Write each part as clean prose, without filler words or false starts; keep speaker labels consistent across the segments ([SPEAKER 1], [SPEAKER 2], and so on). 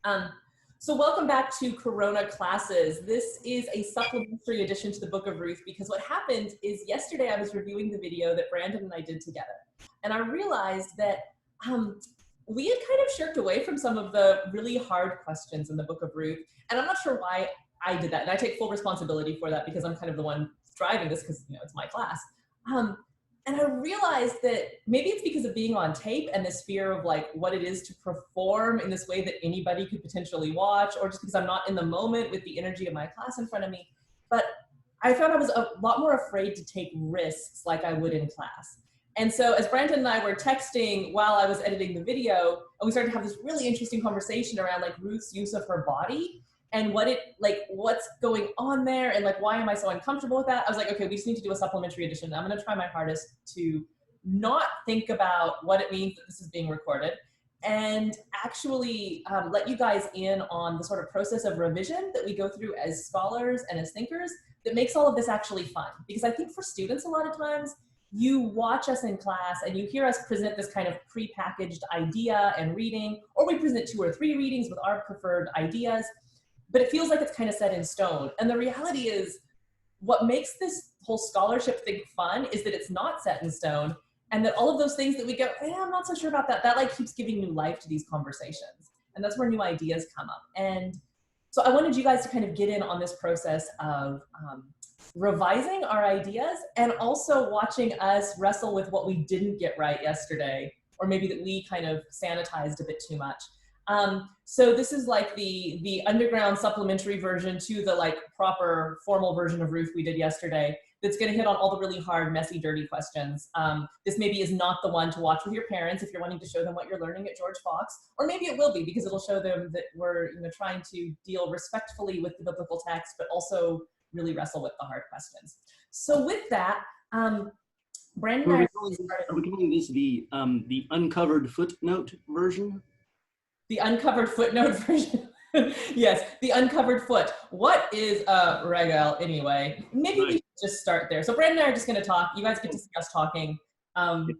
[SPEAKER 1] Um, so welcome back to Corona classes. This is a supplementary addition to the Book of Ruth because what happened is yesterday I was reviewing the video that Brandon and I did together. And I realized that we had kind of shirked away from some of the really hard questions in the Book of Ruth. And I'm not sure why I did that. And I take full responsibility for that because I'm kind of the one driving this because, you know, it's my class. And I realized that maybe it's because of being on tape and this fear of like what it is to perform in this way that anybody could potentially watch, or just because I'm not in the moment with the energy of my class in front of me. But I found I was a lot more afraid to take risks like I would in class. And so as Brandon and I were texting while I was editing the video, and we started to have this really interesting conversation around like Ruth's use of her body and what's going on there, and like, why am I so uncomfortable with that? I was like, okay, we just need to do a supplementary edition. I'm gonna try my hardest to not think about what it means that this is being recorded and actually let you guys in on the sort of process of revision that we go through as scholars and as thinkers that makes all of this actually fun. Because I think for students, a lot of times, you watch us in class and you hear us present this kind of prepackaged idea and reading, or we present 2 or 3 readings with our preferred ideas, but it feels like it's kind of set in stone. And the reality is what makes this whole scholarship thing fun is that it's not set in stone, and that all of those things that we go, I'm not so sure about that, that like keeps giving new life to these conversations. And that's where new ideas come up. And so I wanted you guys to kind of get in on this process of revising our ideas and also watching us wrestle with what we didn't get right yesterday, or maybe that we kind of sanitized a bit too much. So this is like the underground supplementary version to the like proper formal version of Ruth we did yesterday that's going to hit on all the really hard, messy, dirty questions. This maybe is not the one to watch with your parents if you're wanting to show them what you're learning at George Fox, or maybe it will be because it'll show them that we're trying to deal respectfully with the biblical text, but also really wrestle with the hard questions. So with that, Brandon and I
[SPEAKER 2] are we calling this the uncovered footnote version?
[SPEAKER 1] The uncovered footnote version. Yes, the uncovered foot. What is a regel anyway? Maybe we should just start there. So Brandon and I are just going to talk. You guys get to see us talking. And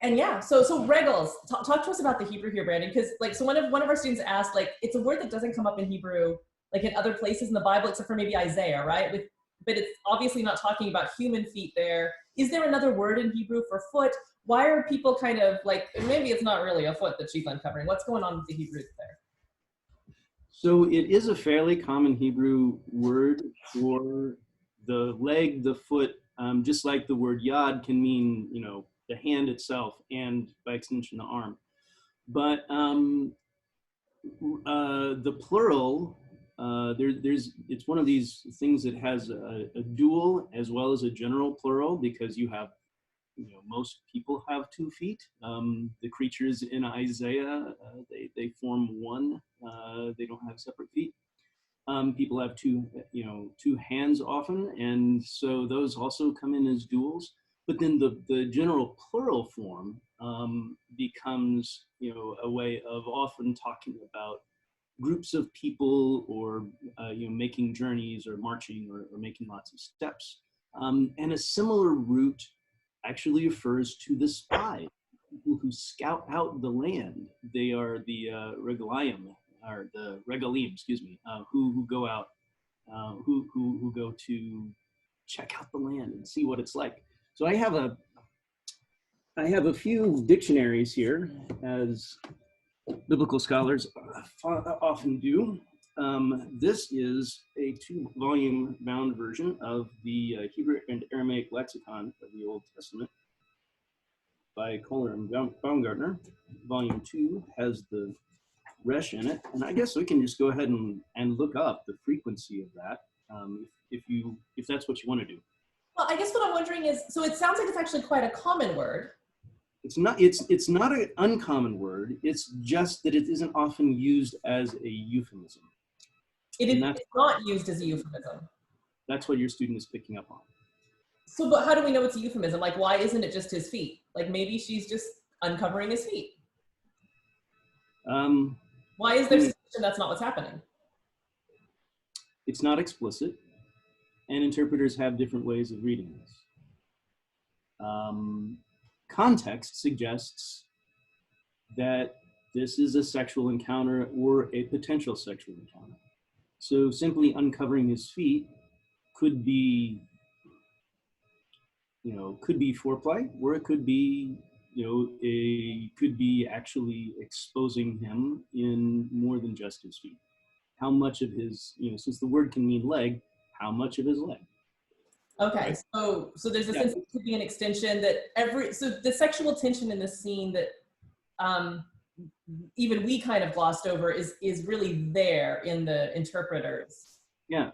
[SPEAKER 1] yeah, so regals. Talk to us about the Hebrew here, Brandon, because like so one of our students asked, like, it's a word that doesn't come up in Hebrew like in other places in the Bible except for maybe Isaiah, right? But it's obviously not talking about human feet there. Is there another word in Hebrew for foot? Why are people kind of like, maybe it's not really a foot that she's uncovering. What's going on with the Hebrew there?
[SPEAKER 2] So it is a fairly common Hebrew word for the leg, the foot, just like the word yad can mean, the hand itself and by extension, the arm. But the plural, it's one of these things that has a dual as well as a general plural, because you have, most people have 2 feet. The creatures in Isaiah, they form one. They don't have separate feet. People have 2 hands often, and so those also come in as duals. But then the general plural form becomes, a way of often talking about groups of people, or making journeys, or marching, or making lots of steps. And a similar root actually refers to the spies, people who scout out the land. They are the regalim, or the regalim, excuse me, who go out, who go to check out the land and see what it's like. So I have a few dictionaries here, as biblical scholars often do. This is a 2-volume bound version of the Hebrew and Aramaic lexicon of the Old Testament by Kohler and Baumgartner. Volume 2 has the resh in it, and I guess we can just go ahead and look up the frequency of that, if that's what you want to do.
[SPEAKER 1] Well, I guess what I'm wondering is, so it sounds like it's actually quite a common word.
[SPEAKER 2] It's not an uncommon word. It's just that it isn't often used as a euphemism.
[SPEAKER 1] It's not used as a euphemism.
[SPEAKER 2] That's what your student is picking up on.
[SPEAKER 1] So, but how do we know it's a euphemism? Like, why isn't it just his feet? Like, maybe she's just uncovering his feet. Why is there suspicion that's not what's happening?
[SPEAKER 2] It's not explicit, and interpreters have different ways of reading this. Context suggests that this is a sexual encounter or a potential sexual encounter. So simply uncovering his feet could be, could be foreplay, or it could be, could be actually exposing him in more than just his feet. How much of his, since the word can mean leg, how much of his leg?
[SPEAKER 1] Okay, right? So there's a sense that it could be an extension that so the sexual tension in this scene that even we kind of glossed over is really there in the interpreters.
[SPEAKER 2] Yeah.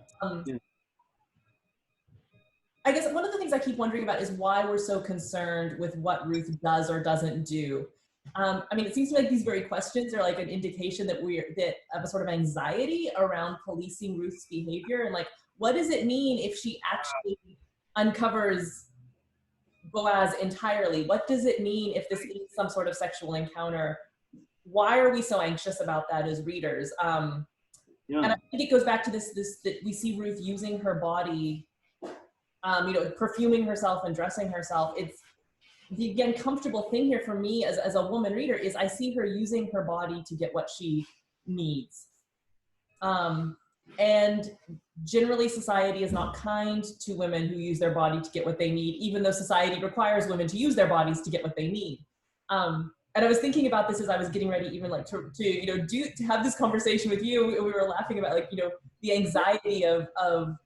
[SPEAKER 1] I guess one of the things I keep wondering about is why we're so concerned with what Ruth does or doesn't do. I mean, it seems to me like these very questions are like an indication that of a sort of anxiety around policing Ruth's behavior, and like, what does it mean if she actually uncovers Boaz entirely? What does it mean if this is some sort of sexual encounter? Why are we so anxious about that as readers? And I think it goes back to this that we see Ruth using her body, perfuming herself and dressing herself. It's the, again, comfortable thing here for me as a woman reader is I see her using her body to get what she needs. And generally society is not kind to women who use their body to get what they need, even though society requires women to use their bodies to get what they need. And I was thinking about this as I was getting ready, even like to have this conversation with you. We were laughing about the anxiety of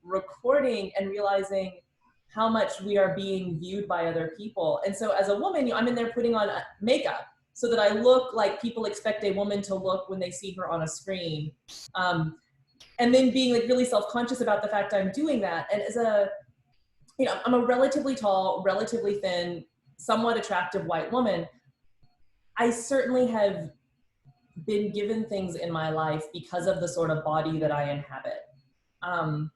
[SPEAKER 1] recording and realizing how much we are being viewed by other people. And so as a woman, I'm in there putting on makeup so that I look like people expect a woman to look when they see her on a screen. And then being like really self-conscious about the fact I'm doing that. And as I'm a relatively tall, relatively thin, somewhat attractive white woman. I certainly have been given things in my life because of the sort of body that I inhabit. And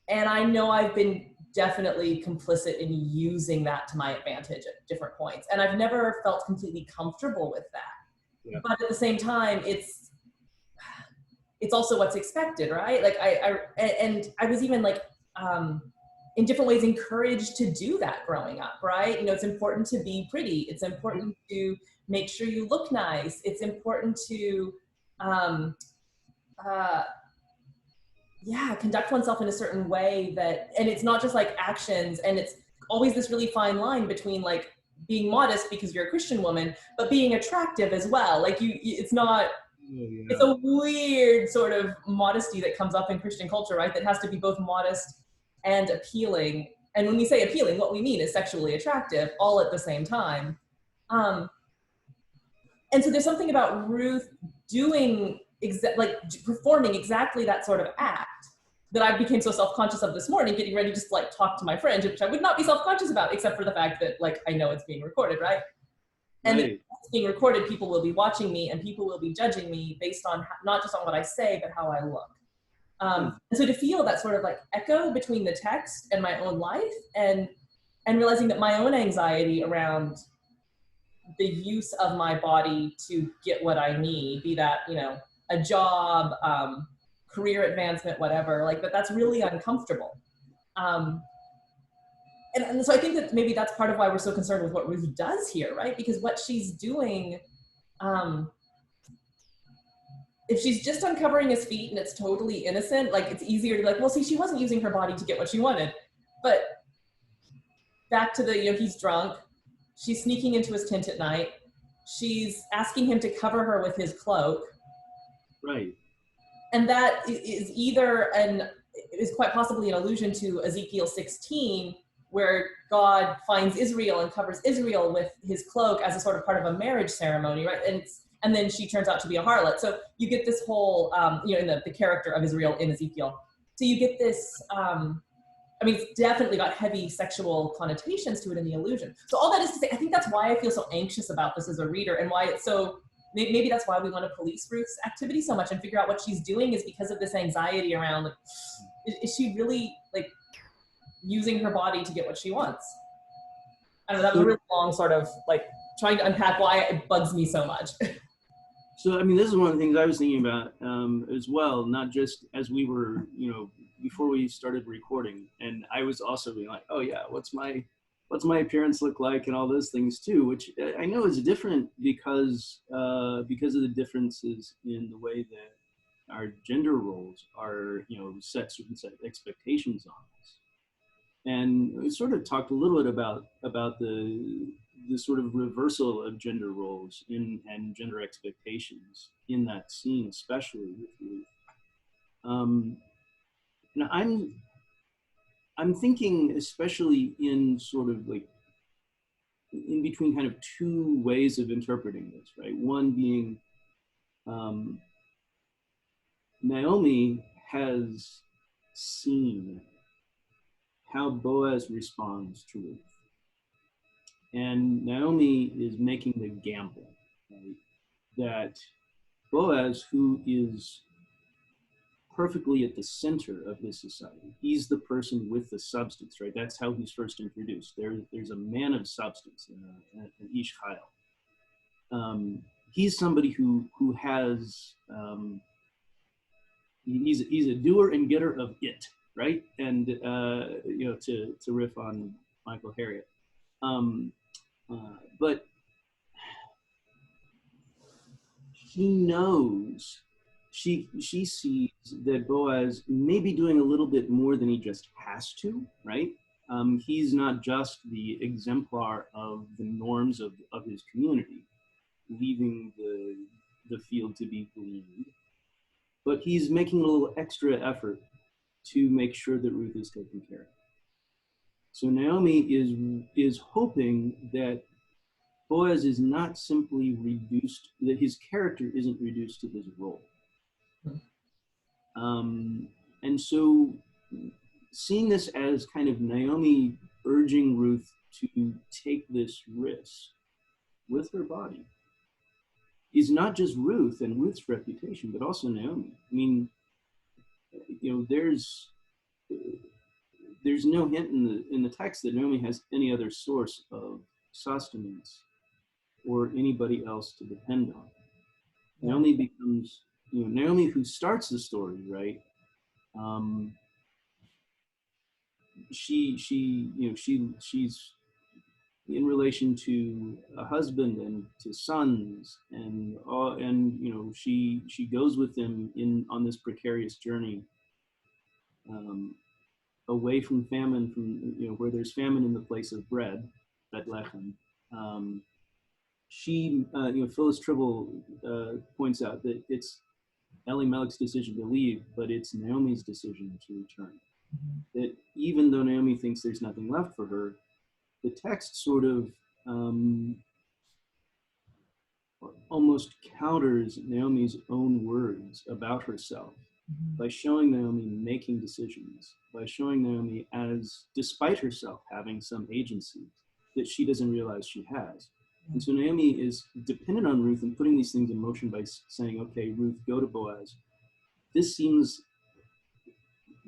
[SPEAKER 1] I know I've been definitely complicit in using that to my advantage at different points. And I've never felt completely comfortable with that. Yeah. But at the same time, it's also what's expected, right? Like I was even like, in different ways encouraged to do that growing up, right? It's important to be pretty. It's important to make sure you look nice. It's important to, conduct oneself in a certain way and it's not just like actions, and it's always this really fine line between like being modest because you're a Christian woman, but being attractive as well. Like it's not, it's a weird sort of modesty that comes up in Christian culture, right? That has to be both modest and appealing. And when we say appealing, what we mean is sexually attractive all at the same time. And so there's something about Ruth doing performing exactly that sort of act that I became so self-conscious of this morning, getting ready to just like talk to my friend, which I would not be self-conscious about except for the fact that like I know it's being recorded, right? And if it's being recorded, people will be watching me and people will be judging me based on not just on what I say, but how I look. And so to feel that sort of like echo between the text and my own life and realizing that my own anxiety around the use of my body to get what I need, be that, a job, career advancement, whatever, like, but that's really uncomfortable. And so I think that maybe that's part of why we're so concerned with what Ruth does here, right? Because what she's doing, if she's just uncovering his feet and it's totally innocent, like it's easier to be like, well, see, she wasn't using her body to get what she wanted. But back to the, he's drunk. She's sneaking into his tent at night. She's asking him to cover her with his cloak.
[SPEAKER 2] Right.
[SPEAKER 1] And that is is quite possibly an allusion to Ezekiel 16, where God finds Israel and covers Israel with his cloak as a sort of part of a marriage ceremony, right? And then she turns out to be a harlot. So you get this whole, in the character of Israel in Ezekiel. So you get this, it's definitely got heavy sexual connotations to it in the illusion. So all that is to say, I think that's why I feel so anxious about this as a reader, and why it's so, maybe that's why we want to police Ruth's activity so much and figure out what she's doing, is because of this anxiety around, like, is she really like using her body to get what she wants? I don't know, that was a really long sort of like trying to unpack why it bugs me so much.
[SPEAKER 2] So, this is one of the things I was thinking about as well, not just as we were, before we started recording. And I was also being like, oh yeah, what's my what's my appearance look like, and all those things too, which I know is different because of the differences in the way that our gender roles are, set certain set expectations on us. And we sort of talked a little bit about the sort of reversal of gender roles and gender expectations in that scene, especially with Ruth. And I'm thinking, especially in sort of like in between kind of two ways of interpreting this, right? One being Naomi has seen how Boaz responds to Ruth. And Naomi is making the gamble, right, that Boaz, who is perfectly at the center of this society, he's the person with the substance, right? That's how he's first introduced. There's a man of substance, an Ish Chayil. He's somebody who has, he's a doer and getter of it, right? And to riff on Michael Harriot. But she knows, she sees that Boaz may be doing a little bit more than he just has to, right? He's not just the exemplar of the norms of his community, leaving the field to be gleaned, but he's making a little extra effort to make sure that Ruth is taken care of. So Naomi is hoping that Boaz is not simply reduced, that his character isn't reduced to his role. And so seeing this as kind of Naomi urging Ruth to take this risk with her body is not just Ruth and Ruth's reputation, but also Naomi. I mean, there's no hint in the text that Naomi has any other source of sustenance or anybody else to depend on. Naomi becomes, Naomi who starts the story, right? She's in relation to a husband and to sons, and she goes with them on this precarious journey, away from famine, where there's famine in the place of bread, Bethlehem. Phyllis Tribble points out that it's Elimelech's decision to leave, but it's Naomi's decision to return. That even though Naomi thinks there's nothing left for her, the text sort of almost counters Naomi's own words about herself by showing Naomi making decisions, by showing Naomi as, despite herself having some agency that she doesn't realize she has. And so Naomi is dependent on Ruth and putting these things in motion by saying, okay, Ruth, go to Boaz. This seems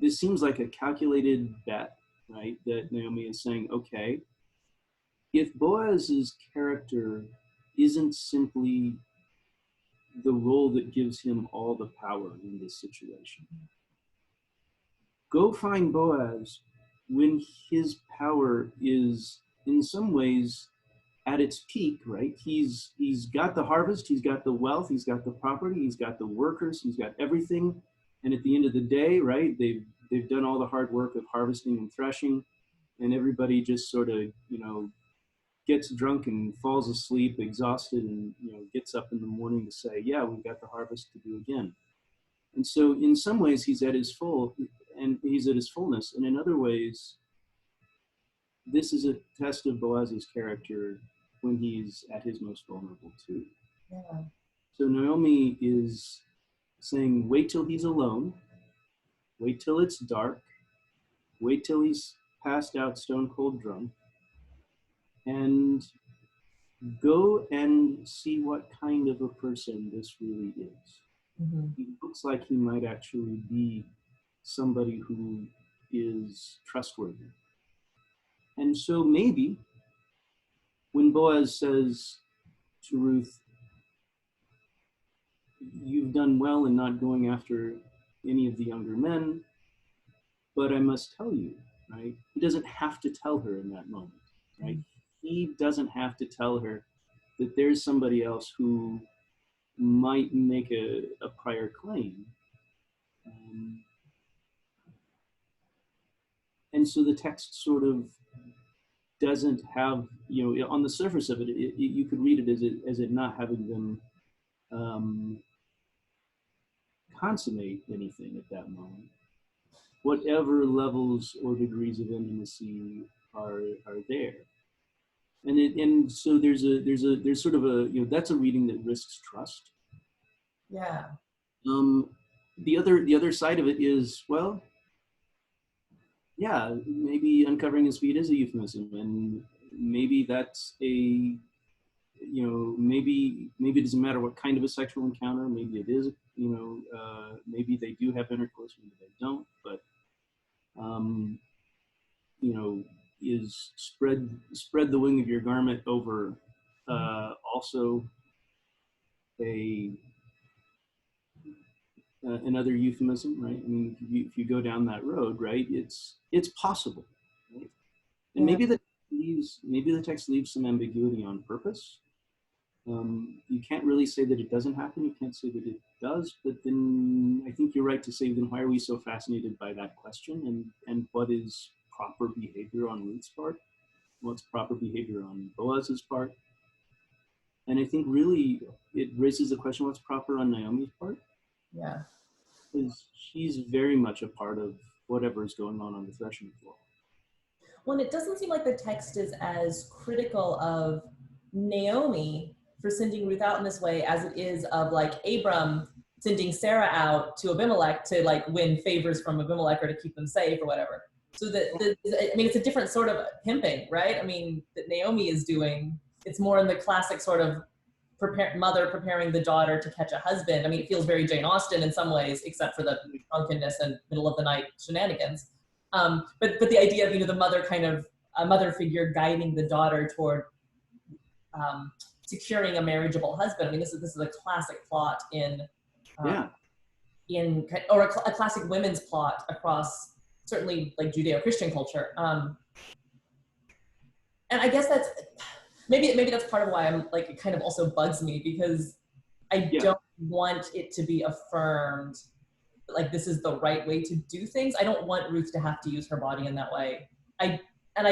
[SPEAKER 2] like a calculated bet, right? That Naomi is saying, okay, if Boaz's character isn't simply the role that gives him all the power in this situation, go find Boaz when his power is in some ways at its peak, right? He's got the harvest, he's got the wealth, he's got the property, he's got the workers, he's got everything. And at the end of the day, right, they've done all the hard work of harvesting and threshing, and everybody just sort of, gets drunk and falls asleep exhausted, and gets up in the morning to say, yeah, we've got the harvest to do again. And so in some ways he's at his fullness, and in other ways this is a test of Boaz's character when he's at his most vulnerable too. Yeah. So Naomi is saying, wait till he's alone, wait till it's dark, wait till he's passed out stone cold drunk, and go and see what kind of a person this really is. Mm-hmm. He looks like he might actually be somebody who is trustworthy. And so maybe when Boaz says to Ruth, you've done well in not going after any of the younger men, but I must tell you, right? He doesn't have to tell her in that moment. right? He doesn't have to tell her that there's somebody else who might make a prior claim. And so the text sort of doesn't have, on the surface of it, you could read it as it not having them consummate anything at that moment. Whatever levels or degrees of intimacy are there. And so there's sort of a, that's a reading that risks trust.
[SPEAKER 1] Yeah.
[SPEAKER 2] The other side of it is, well, yeah, maybe uncovering his feet is a euphemism, and maybe that's a, maybe it doesn't matter what kind of a sexual encounter. Maybe it is, maybe they do have intercourse, maybe they don't. But is spread the wing of your garment over also another euphemism, right? I mean, if you go down that road, right, it's possible, right? And maybe the text leaves some ambiguity on purpose. You can't really say that it doesn't happen. You can't say that it does. But then I think you're right to say, then why are we so fascinated by that question? And what is proper behavior on Ruth's part? What's proper behavior on Boaz's part? And I think really it raises the question, what's proper on Naomi's part?
[SPEAKER 1] Yeah.
[SPEAKER 2] Because she's very much a part of whatever is going on the threshing floor.
[SPEAKER 1] Well, and it doesn't seem like the text is as critical of Naomi for sending Ruth out in this way as it is of like Abram sending Sarah out to Abimelech to like win favors from Abimelech or to keep them safe or whatever. So I mean, it's a different sort of pimping, right? I mean, that Naomi is doing, it's more in the classic sort of mother preparing the daughter to catch a husband. I mean, it feels very Jane Austen in some ways, except for the drunkenness and middle of the night shenanigans. But the idea of, the mother kind of, a mother figure guiding the daughter toward securing a marriageable husband. I mean, this is a classic plot or a classic women's plot across certainly like Judeo-Christian culture. And I guess that's, maybe that's part of why I'm like, it kind of also bugs me, because I don't want it to be affirmed like this is the right way to do things. I don't want Ruth to have to use her body in that way. I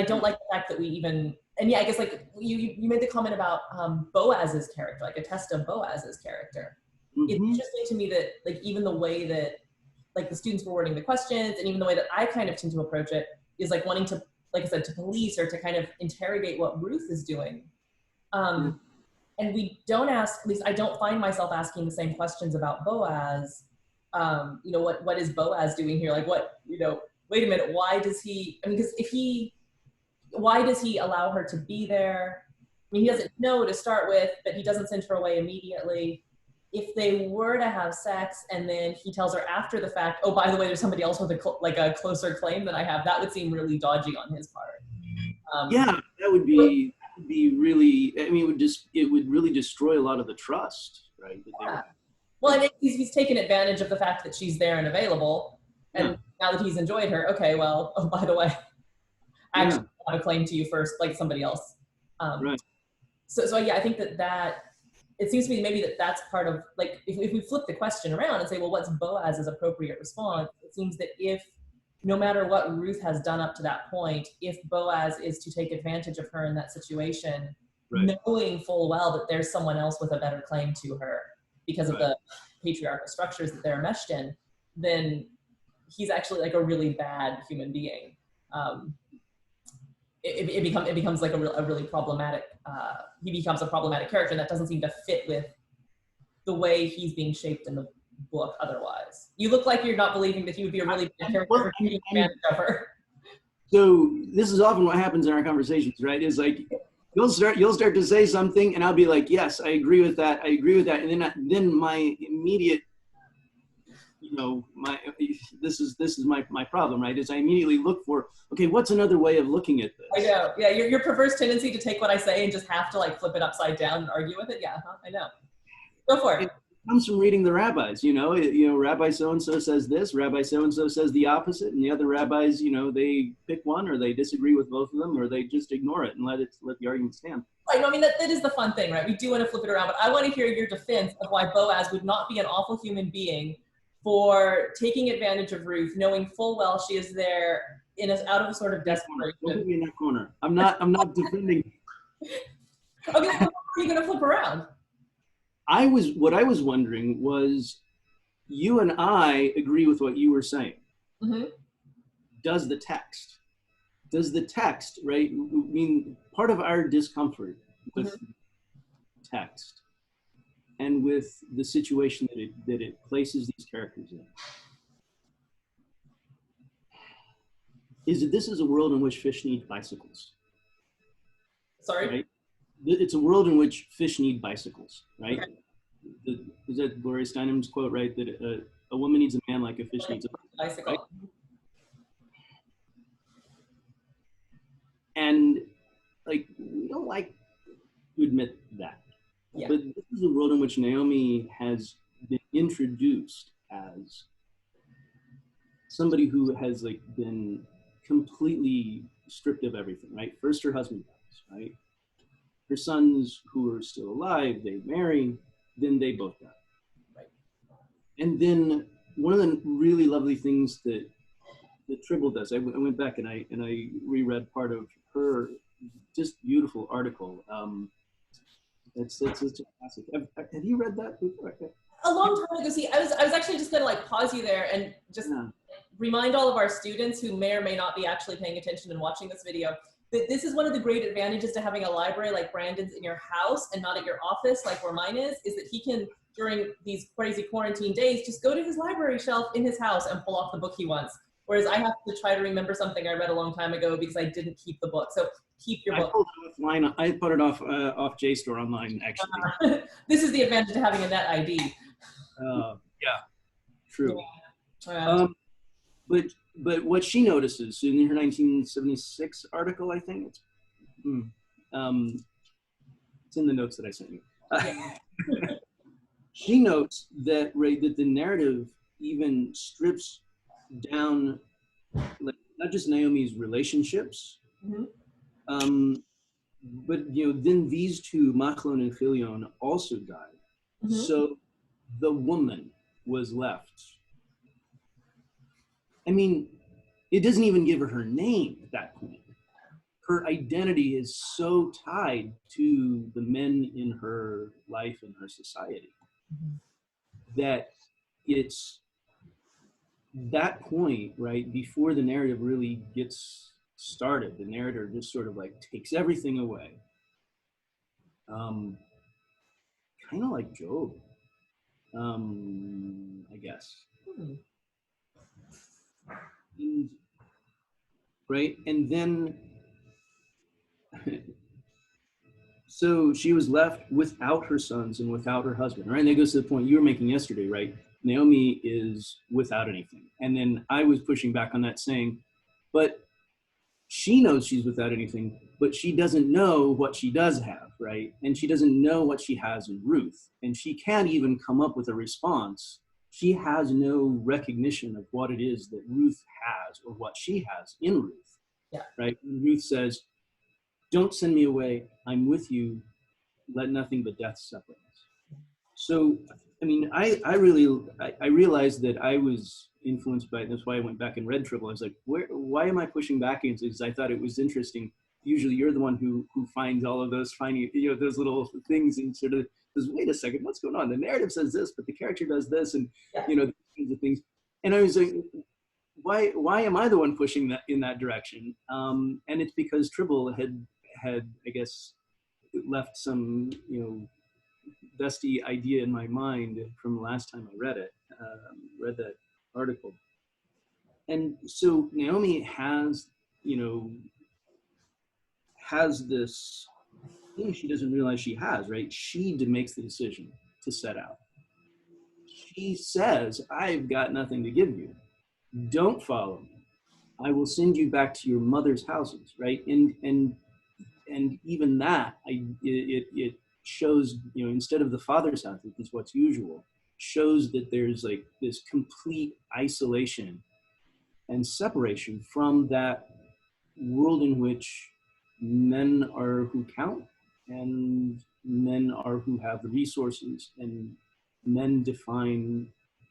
[SPEAKER 1] don't like the fact that we even, and yeah, I guess like you made the comment about Boaz's character, like a test of Boaz's character. Mm-hmm. It's interesting to me that like even the way that like the students were wording the questions, and even the way that I kind of tend to approach it is like wanting to, like I said, to police or to kind of interrogate what Ruth is doing. And we don't ask, at least I don't find myself asking the same questions about Boaz. What is Boaz doing here? Like what, wait a minute, why does he, I mean, because why does he allow her to be there? I mean, he doesn't know to start with, but he doesn't send her away immediately. If they were to have sex and then he tells her after the fact, oh, by the way, there's somebody else with a closer claim than I have, that would seem really dodgy on his part.
[SPEAKER 2] That would be really, I mean, it would really destroy a lot of the trust, right?
[SPEAKER 1] Yeah. Well, I mean, he's taken advantage of the fact that she's there and available. And now that he's enjoyed her, okay, well, oh, by the way, I actually have a claim to you first, like somebody else.
[SPEAKER 2] Right.
[SPEAKER 1] So yeah, I think that it seems to me maybe that's part of, like, if we flip the question around and say, well, what's Boaz's appropriate response? It seems that if, no matter what Ruth has done up to that point, if Boaz is to take advantage of her in that situation, knowing full well that there's someone else with a better claim to her because of the patriarchal structures that they're meshed in, then he's actually like a really bad human being. It becomes like a really problematic, he becomes a problematic character, and that doesn't seem to fit with the way he's being shaped in the book otherwise. You look like you're not believing that he would be a really bad character for taking advantage of her. So
[SPEAKER 2] this is often what happens in our conversations, right? Is like, you'll start to say something and I'll be like, yes, I agree with that. And then my immediate, this is my problem, right? Is I immediately look for, okay, what's another way of looking at this?
[SPEAKER 1] I know, yeah, your perverse tendency to take what I say and just have to like flip it upside down and argue with it. Yeah, I know. Go for it.
[SPEAKER 2] comes from reading the rabbis, Rabbi so-and-so says this, Rabbi so-and-so says the opposite, and the other rabbis, they pick one, or they disagree with both of them, or they just ignore it and let the argument stand.
[SPEAKER 1] Right, no, I mean, that is the fun thing, right? We do want to flip it around, but I want to hear your defense of why Boaz would not be an awful human being for taking advantage of Ruth, knowing full well she is there out of a sort of desperation.
[SPEAKER 2] Don't put me in that corner. I'm not defending.
[SPEAKER 1] Okay, so are you going to flip around?
[SPEAKER 2] What I was wondering was, you and I agree with what you were saying.
[SPEAKER 1] Mm-hmm.
[SPEAKER 2] Does the text, right? I mean, part of our discomfort with text and with the situation that it places these characters in is that this is a world in which fish need bicycles.
[SPEAKER 1] Sorry?
[SPEAKER 2] Right? It's a world in which fish need bicycles, right?
[SPEAKER 1] Okay.
[SPEAKER 2] Is that Gloria Steinem's quote, right? That a woman needs a man like a fish needs a
[SPEAKER 1] bicycle. Right?
[SPEAKER 2] And like, we don't like to admit that. Yeah. But this is a world in which Naomi has been introduced as somebody who has like been completely stripped of everything, right? First her husband dies, right? Her sons who are still alive, they marry, then they both die. Right. And then one of the really lovely things that Tribble does, I went back and I reread part of her just beautiful article. It's a classic. Have you read that before?
[SPEAKER 1] A long time ago. See, I was actually just going to like pause you there and just remind all of our students who may or may not be actually paying attention and watching this video that this is one of the great advantages to having a library like Brandon's in your house and not at your office like where mine is that he can, during these crazy quarantine days, just go to his library shelf in his house and pull off the book he wants. Whereas I have to try to remember something I read a long time ago because I didn't keep the book. So keep your book.
[SPEAKER 2] I pulled it offline. I put it off JSTOR online, actually.
[SPEAKER 1] This is the advantage of having a net ID.
[SPEAKER 2] Yeah, true.
[SPEAKER 1] Yeah.
[SPEAKER 2] But what she notices in her 1976 article, I think it's in the notes that I sent you. She notes that that the narrative even strips down, like, not just Naomi's relationships, but then these two, Machlon and Chilion, also died. So the woman was left. I mean, it doesn't even give her name at that point. Her identity is so tied to the men in her life and her society that it's that point, right, before the narrative really gets started, the narrator just sort of like takes everything away. Kind of like Job, I guess. Right, and then so she was left without her sons and without her husband, right? And that goes to the point you were making yesterday, right? Naomi is without anything. And then I was pushing back on that, saying, but she knows she's without anything, but she doesn't know what she does have, right? And she doesn't know what she has in Ruth. And she can't even come up with a response. She has no recognition of what it is that Ruth has or what she has in Ruth, right? And Ruth says, don't send me away. I'm with you. Let nothing but death separate us. So, I mean, I realized that I was influenced by it. That's why I went back and read Tribble. I was like, why am I pushing back against it? Because I thought it was interesting. Usually you're the one who finds all of those those little things and sort of says, wait a second, what's going on? The narrative says this, but the character does this, and these kinds of things. And I was like, why am I the one pushing that in that direction? And it's because Tribble had I guess left some dusty idea in my mind from the last time I read that article. And so Naomi has this thing she doesn't realize she has, right? She makes the decision to set out. She says, I've got nothing to give you. Don't follow me. I will send you back to your mother's houses, right? And even that, it shows, instead of the father's house, which is what's usual, shows that there's like this complete isolation and separation from that world in which men are who count and men are who have the resources and men define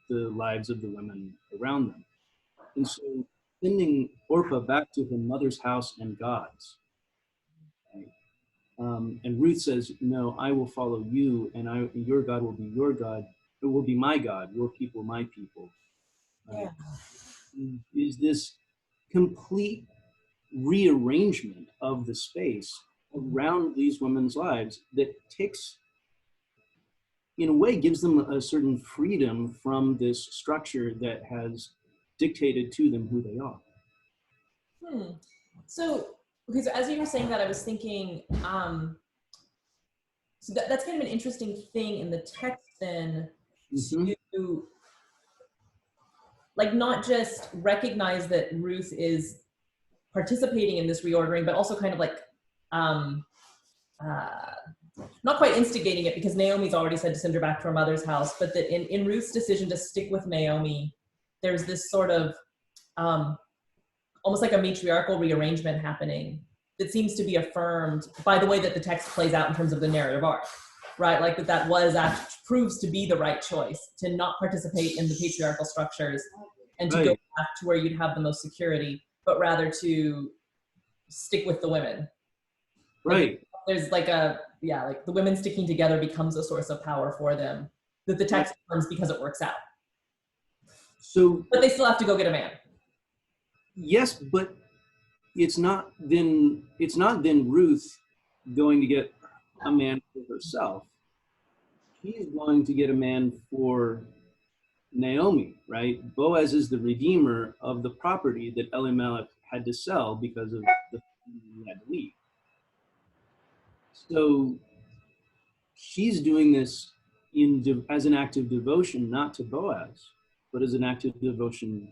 [SPEAKER 2] the lives of the women around them. And so sending Orpah back to her mother's house and God's. Right? And Ruth says, no, I will follow you, and your God will be your God. It will be my God, your people, my people. Right? Yeah. Is this complete rearrangement of the space around these women's lives that takes, in a way, gives them a certain freedom from this structure that has dictated to them who they are.
[SPEAKER 1] So, because as you were saying that, I was thinking, so that's kind of an interesting thing in the text then, to like not just recognize that Ruth is participating in this reordering, but also kind of like not quite instigating it, because Naomi's already said to send her back to her mother's house, but that in Ruth's decision to stick with Naomi, there's this sort of almost like a matriarchal rearrangement happening that seems to be affirmed by the way that the text plays out in terms of the narrative arc, right? Like that was proves to be the right choice, to not participate in the patriarchal structures and to go back to where you'd have the most security, but rather to stick with the women.
[SPEAKER 2] Right.
[SPEAKER 1] Like, there's like like the women sticking together becomes a source of power for them that the text affirms because it works out.
[SPEAKER 2] So,
[SPEAKER 1] but they still have to go get a man.
[SPEAKER 2] Yes, but it's not then Ruth going to get a man for herself. She's going to get a man for Naomi, right? Boaz is the redeemer of the property that Elimelech had to sell because of the he had to leave. So she's doing this as an act of devotion, not to Boaz, but as an act of devotion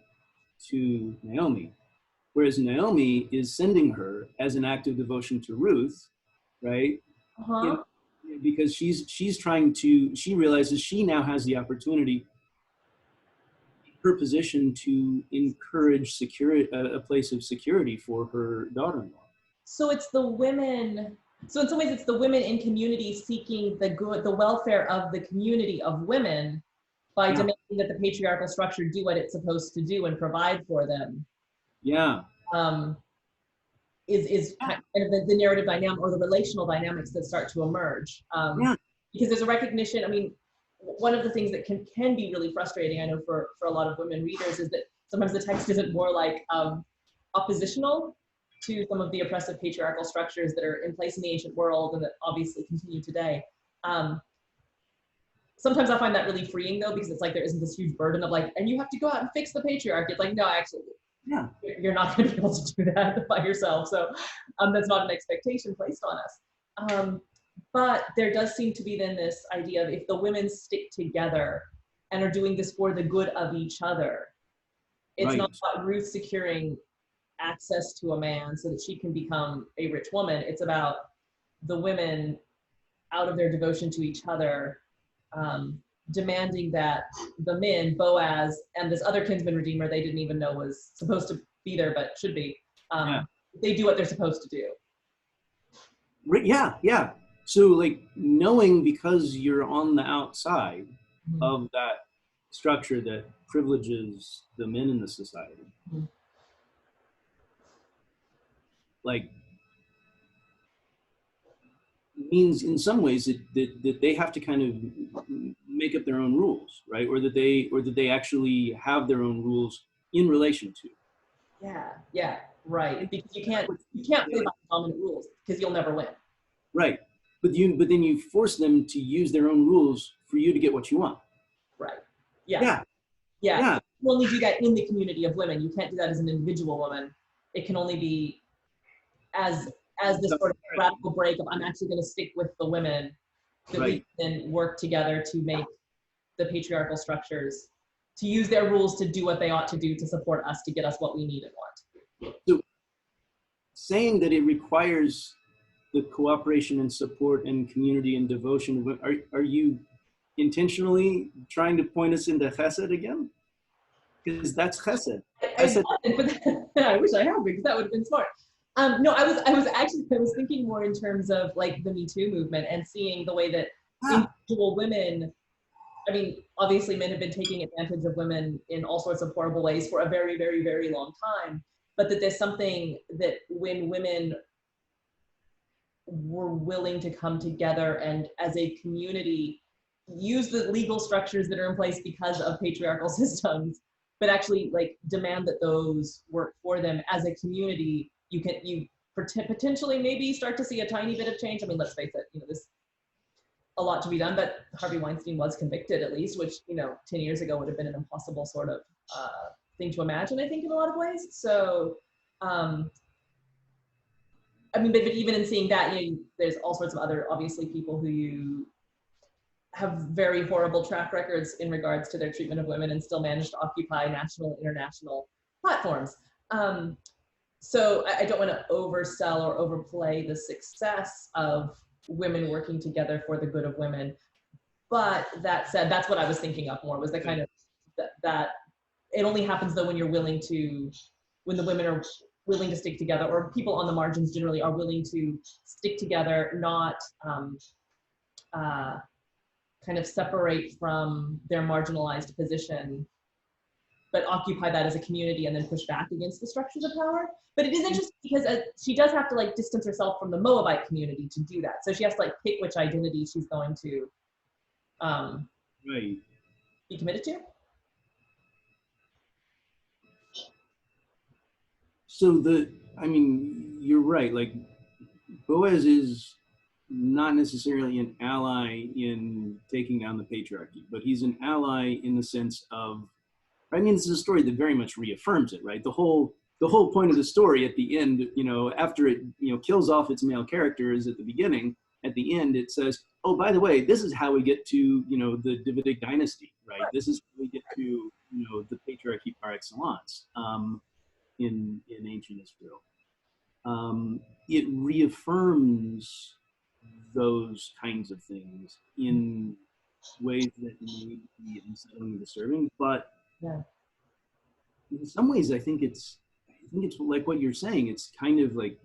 [SPEAKER 2] to Naomi. Whereas Naomi is sending her as an act of devotion to Ruth, right? Because she realizes she now has the opportunity, her position, to encourage a place of security for her daughter-in-law.
[SPEAKER 1] So it's the women, so in some ways it's the women in community seeking the welfare of the community of women by demanding that the patriarchal structure do what it's supposed to do and provide for them. Is kind of the narrative dynamic or the relational dynamics that start to emerge. Because there's a recognition, I mean, one of the things that can be really frustrating, I know for a lot of women readers, is that sometimes the text isn't more like oppositional to some of the oppressive patriarchal structures that are in place in the ancient world and that obviously continue today. Sometimes I find that really freeing though, because it's like there isn't this huge burden of like, and you have to go out and fix the patriarchy. It's like, no, actually, you're not going to be able to do that by yourself. So that's not an expectation placed on us. But there does seem to be then this idea of if the women stick together and are doing this for the good of each other, it's not about Ruth securing access to a man so that she can become a rich woman. It's about the women, out of their devotion to each other, demanding that the men, Boaz and this other kinsman redeemer they didn't even know was supposed to be there but should be, they do what they're supposed to do.
[SPEAKER 2] So like knowing, because you're on the outside of that structure that privileges the men in the society, like means in some ways that they have to kind of make up their own rules, right? Or that they actually have their own rules in relation to.
[SPEAKER 1] Right. Because you can't play by dominant rules because you'll never win.
[SPEAKER 2] Right. But then you force them to use their own rules for you to get what you want.
[SPEAKER 1] Right. You only do that in the community of women. You can't do that as an individual woman. It can only be as this sort of radical break of I'm actually going to stick with the women that we can work together to make the patriarchal structures, to use their rules to do what they ought to do to support us, to get us what we need and want.
[SPEAKER 2] So saying that it requires the cooperation and support and community and devotion, are you intentionally trying to point us into chesed again? Because that's chesed.
[SPEAKER 1] I but I wish I had, because that would have been smart. No, I was thinking more in terms of like the Me Too movement and seeing the way that individual women, I mean, obviously men have been taking advantage of women in all sorts of horrible ways for a very, very, very long time, but that there's something that when women were willing to come together and as a community use the legal structures that are in place because of patriarchal systems, but actually like demand that those work for them as a community, you potentially maybe start to see a tiny bit of change. I mean, let's face it, you know, there's a lot to be done, but Harvey Weinstein was convicted at least, which, you know, 10 years ago would have been an impossible sort of thing to imagine, I think, in a lot of ways. So, I mean, but even in seeing that, you know, there's all sorts of other, obviously, people who you have very horrible track records in regards to their treatment of women and still manage to occupy national and international platforms. So I don't want to oversell or overplay the success of women working together for the good of women. But that said, that's what I was thinking of more, was the kind of that it only happens though when you're willing to, when the women are willing to stick together, or people on the margins generally are willing to stick together, not kind of separate from their marginalized position, but occupy that as a community and then push back against the structures of power. But it is interesting because she does have to like distance herself from the Moabite community to do that. So she has to like pick which identity she's going to
[SPEAKER 2] Right.
[SPEAKER 1] be committed to.
[SPEAKER 2] So I mean, you're right. Like Boaz is not necessarily an ally in taking down the patriarchy, but he's an ally in the sense of, I mean, this is a story that very much reaffirms it, right? The whole point of the story at the end, you know, after it, you know, kills off its male characters at the beginning, at the end it says, oh, by the way, this is how we get to, you know, the Davidic dynasty, right? This is how we get to, you know, the patriarchy par excellence in ancient Israel. It reaffirms those kinds of things in ways that may be unsettling and disturbing, but
[SPEAKER 1] Yeah.
[SPEAKER 2] in some ways I think it's like what you're saying. It's kind of like,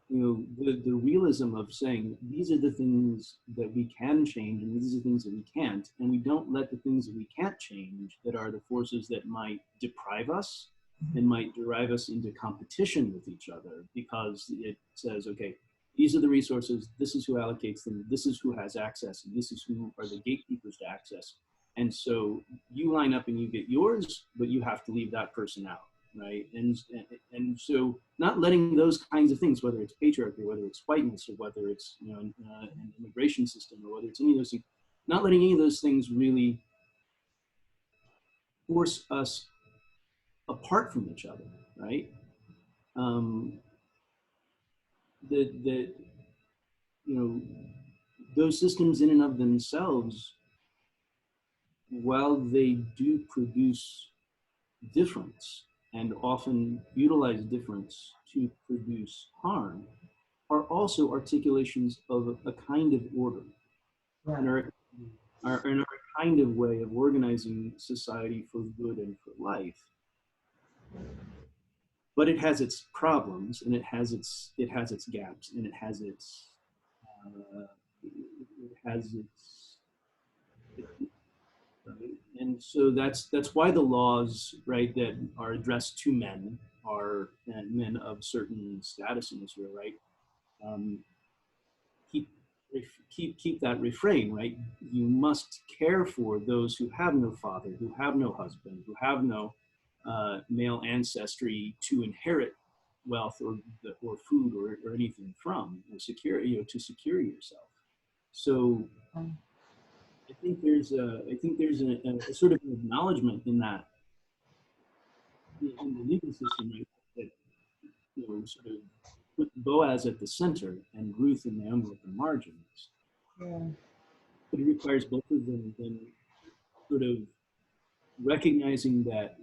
[SPEAKER 2] you know, the realism of saying these are the things that we can change and these are the things that we can't, and we don't let the things that we can't change, that are the forces that might deprive us and might drive us into competition with each other, because it says, okay, these are the resources, this is who allocates them, this is who has access, and this is who are the gatekeepers to access. And so you line up and you get yours, but you have to leave that person out, right? And so not letting those kinds of things, whether it's patriarchy, whether it's whiteness, or whether it's, you know, an immigration system, or whether it's any of those things, not letting any of those things really force us apart from each other, right? That you know, those systems in and of themselves, while they do produce difference and often utilize difference to produce harm, are also articulations of a kind of order,
[SPEAKER 1] Yeah.
[SPEAKER 2] and are a kind of way of organizing society for good and for life. But it has its problems, and it has its gaps, and it has its right? And so that's why the laws, right, that are addressed to men are men of certain status in Israel, right? Keep that refrain, right? You must care for those who have no father, who have no husband, who have no male ancestry to inherit wealth or food or anything from, or secure, you know, to secure yourself. So I think there's a sort of an acknowledgement in that, in the legal system, right, that, you know, sort of put Boaz at the center and Ruth and Naomi at the margins.
[SPEAKER 1] Yeah.
[SPEAKER 2] But it requires both of them then sort of recognizing that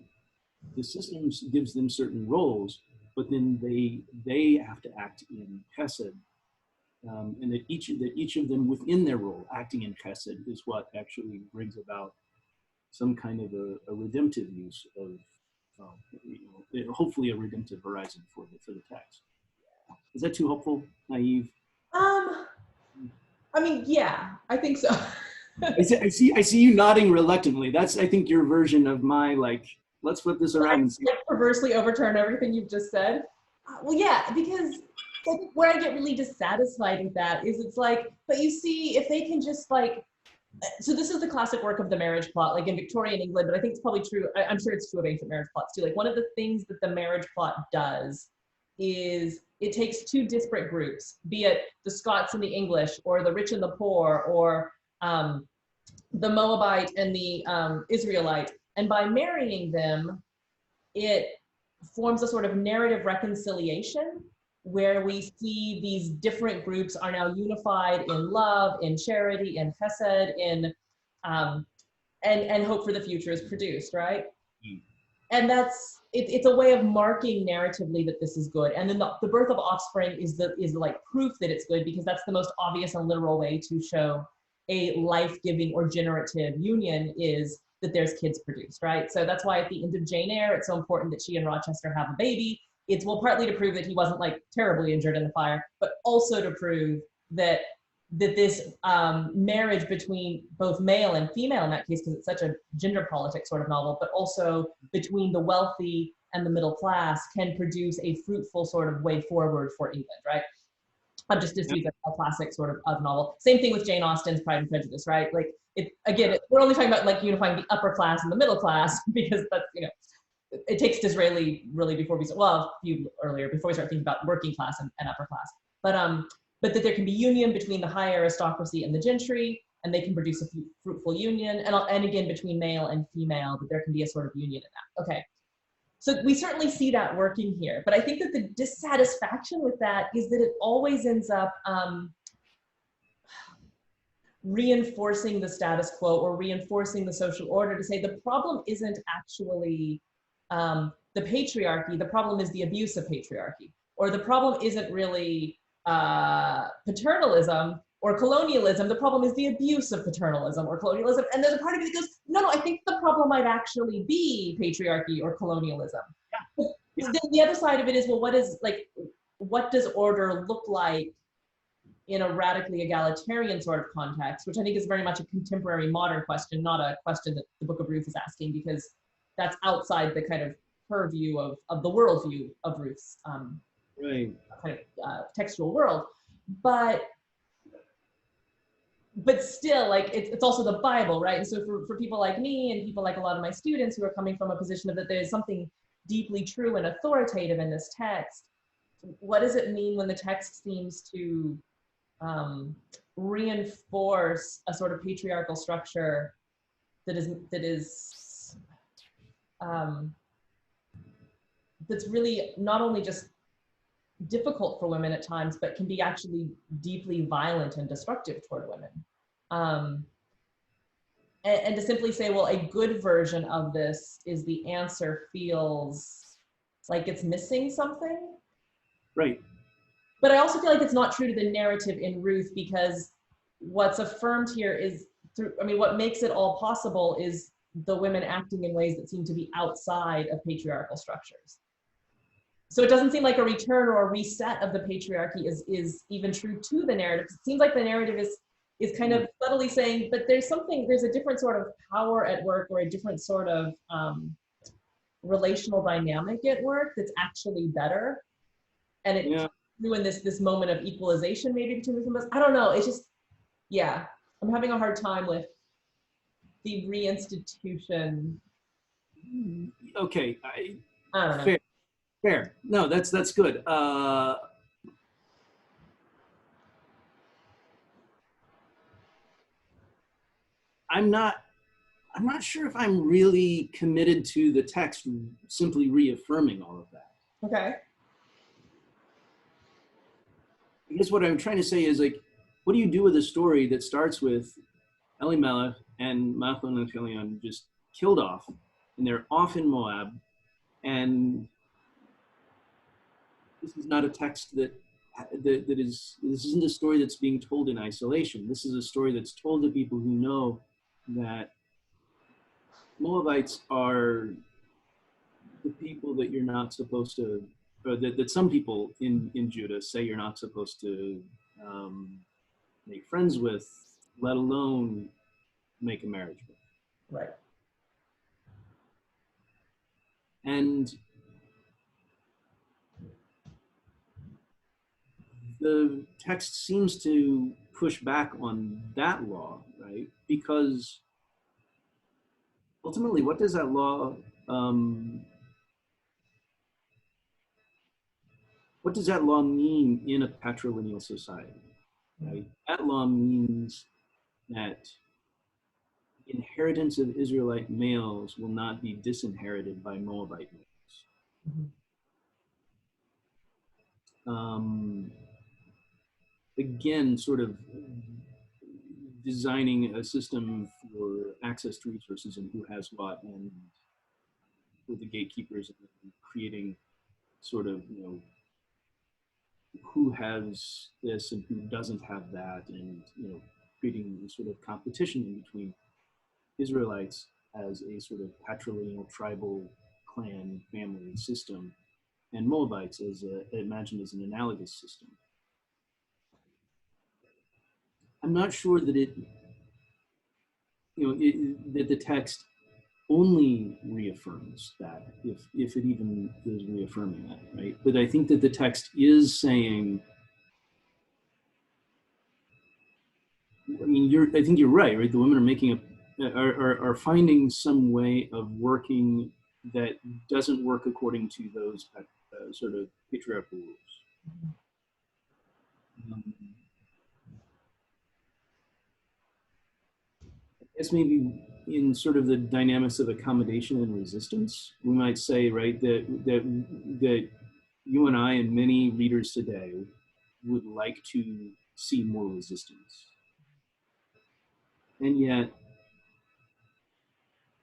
[SPEAKER 2] the system gives them certain roles, but then they have to act in chesed and that each of them within their role, acting in chesed, is what actually brings about some kind of a redemptive use of, hopefully a redemptive horizon for the text. Is that too hopeful, naive?
[SPEAKER 1] I mean, yeah, I think so.
[SPEAKER 2] I see you nodding reluctantly. That's, I think, your version of my, like, let's flip this around and see.
[SPEAKER 1] Like, perversely overturn everything you've just said. Well, yeah, because like, where I get really dissatisfied with that is it's like, but you see, if they can just like, so this is the classic work of the marriage plot, like in Victorian England, but I think it's probably true. I'm sure it's true of ancient marriage plots too. Like one of the things that the marriage plot does is it takes two disparate groups, be it the Scots and the English, or the rich and the poor, or the Moabite and the Israelite, and by marrying them, it forms a sort of narrative reconciliation where we see these different groups are now unified in love, in charity, in chesed, in and hope for the future is produced, right? And that's it's a way of marking narratively that this is good. And then the birth of offspring is like proof that it's good, because that's the most obvious and literal way to show a life-giving or generative union is that there's kids produced, right? So that's why at the end of Jane Eyre, it's so important that she and Rochester have a baby. It's, well, partly to prove that he wasn't like terribly injured in the fire, but also to prove that this marriage between both male and female in that case, because it's such a gender politics sort of novel, but also between the wealthy and the middle class can produce a fruitful sort of way forward for England, right? I'm just use a classic sort of novel. Same thing with Jane Austen's Pride and Prejudice, right? Like we're only talking about like unifying the upper class and the middle class because that's, it takes Disraeli really before we start thinking about working class and upper class. But that there can be union between the high aristocracy and the gentry, and they can produce a fruitful union, and again between male and female, that there can be a sort of union in that. Okay. So we certainly see that working here, but I think that the dissatisfaction with that is that it always ends up reinforcing the status quo or reinforcing the social order, to say the problem isn't actually the patriarchy, the problem is the abuse of patriarchy, or the problem isn't really paternalism or colonialism, the problem is the abuse of paternalism or colonialism. And there's a part of me that goes, no, I think the problem might actually be patriarchy or colonialism. Yeah. The other side of it is, well, what does order look like in a radically egalitarian sort of context, which I think is very much a contemporary modern question, not a question that the Book of Ruth is asking, because that's outside the kind of purview of the worldview of Ruth's
[SPEAKER 2] right.
[SPEAKER 1] kind of textual world. But still, like it's also the Bible, right? And so for people like me and people like a lot of my students who are coming from a position of that there's something deeply true and authoritative in this text, what does it mean when the text seems to reinforce a sort of patriarchal structure that's really not only just difficult for women at times, but can be actually deeply violent and destructive toward women. And to simply say, well, a good version of this is the answer feels like it's missing something.
[SPEAKER 2] Right.
[SPEAKER 1] But I also feel like it's not true to the narrative in Ruth, because what's affirmed here is what makes it all possible is the women acting in ways that seem to be outside of patriarchal structures. So it doesn't seem like a return or a reset of the patriarchy is even true to the narrative. It seems like the narrative is kind of subtly saying, but there's a different sort of power at work, or a different sort of relational dynamic at work that's actually better. And it's true in this moment of equalization maybe between the two. I don't know, it's just, yeah, I'm having a hard time with the reinstitution.
[SPEAKER 2] Okay,
[SPEAKER 1] I don't know.
[SPEAKER 2] Fair. No, that's good. I'm not sure if I'm really committed to the text simply reaffirming all of that.
[SPEAKER 1] Okay.
[SPEAKER 2] I guess what I'm trying to say is, like, what do you do with a story that starts with Elimelech and Mahlon and Chilion just killed off, and they're off in Moab, and this is not a text that this isn't a story that's being told in isolation. This is a story that's told to people who know that Moabites are the people that you're not supposed to, or that some people in Judah say you're not supposed to make friends with, let alone make a marriage with.
[SPEAKER 1] Right.
[SPEAKER 2] And the text seems to push back on that law, right? Because ultimately, what does that law, what does that law mean in a patrilineal society, right? That law means that inheritance of Israelite males will not be disinherited by Moabite males. Again, sort of designing a system for access to resources and who has what, and with the gatekeepers, and creating sort of, who has this and who doesn't have that, and creating sort of competition in between Israelites as a sort of patrilineal tribal clan family system, and Moabites as imagined as an analogous system. I'm not sure that that the text only reaffirms that, if it even is reaffirming that, right? But I think that the text is saying, I think you're right? The women are making are finding some way of working that doesn't work according to those sort of patriarchal rules. I guess maybe in sort of the dynamics of accommodation and resistance, we might say, right, that you and I and many readers today would like to see more resistance. And yet,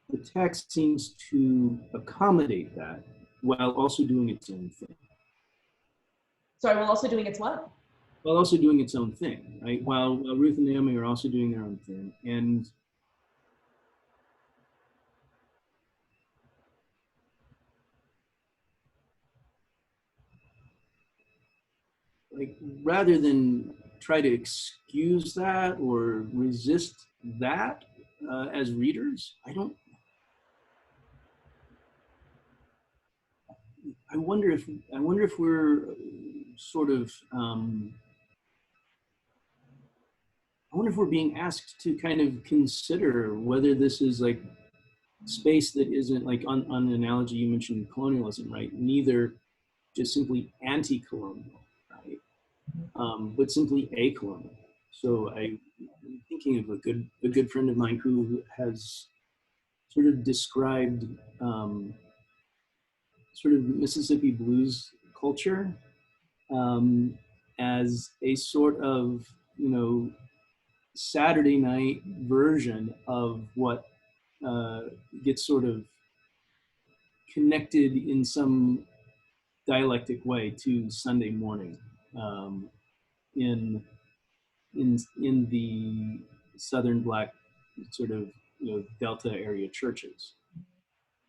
[SPEAKER 2] the text seems to accommodate that while also doing its own thing.
[SPEAKER 1] Sorry, while also doing its what?
[SPEAKER 2] While also doing its own thing, right? While Ruth and Naomi are also doing their own thing. And like, rather than try to excuse that or resist that as readers, I wonder if we're sort of I wonder if we're being asked to kind of consider whether this is like space that isn't, like, on an analogy you mentioned colonialism, right? Neither just simply anti-colonial, right? But simply acolonial. So I'm thinking of a good friend of mine who has sort of described sort of Mississippi blues culture as a sort of, Saturday night version of what gets sort of connected in some dialectic way to Sunday morning in the Southern Black sort of Delta area churches,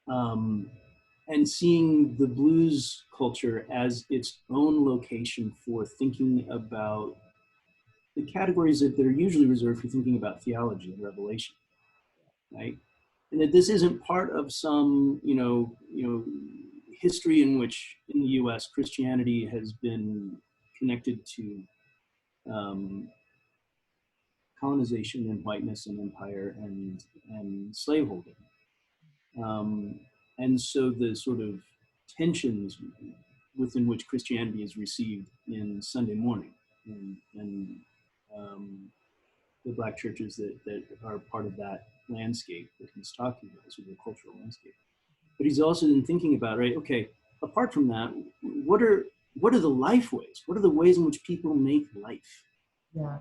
[SPEAKER 2] and seeing the blues culture as its own location for thinking about the categories that are usually reserved for thinking about theology and revelation, right? And that this isn't part of some history in which in the U.S. Christianity has been connected to colonization and whiteness and empire and slaveholding. And so the sort of tensions within which Christianity is received in Sunday morning and the Black churches that are part of that landscape that he's talking about, sort of the cultural landscape. But he's also then thinking about, right, okay, apart from that, what are the life ways? What are the ways in which people make life?
[SPEAKER 1] Yeah.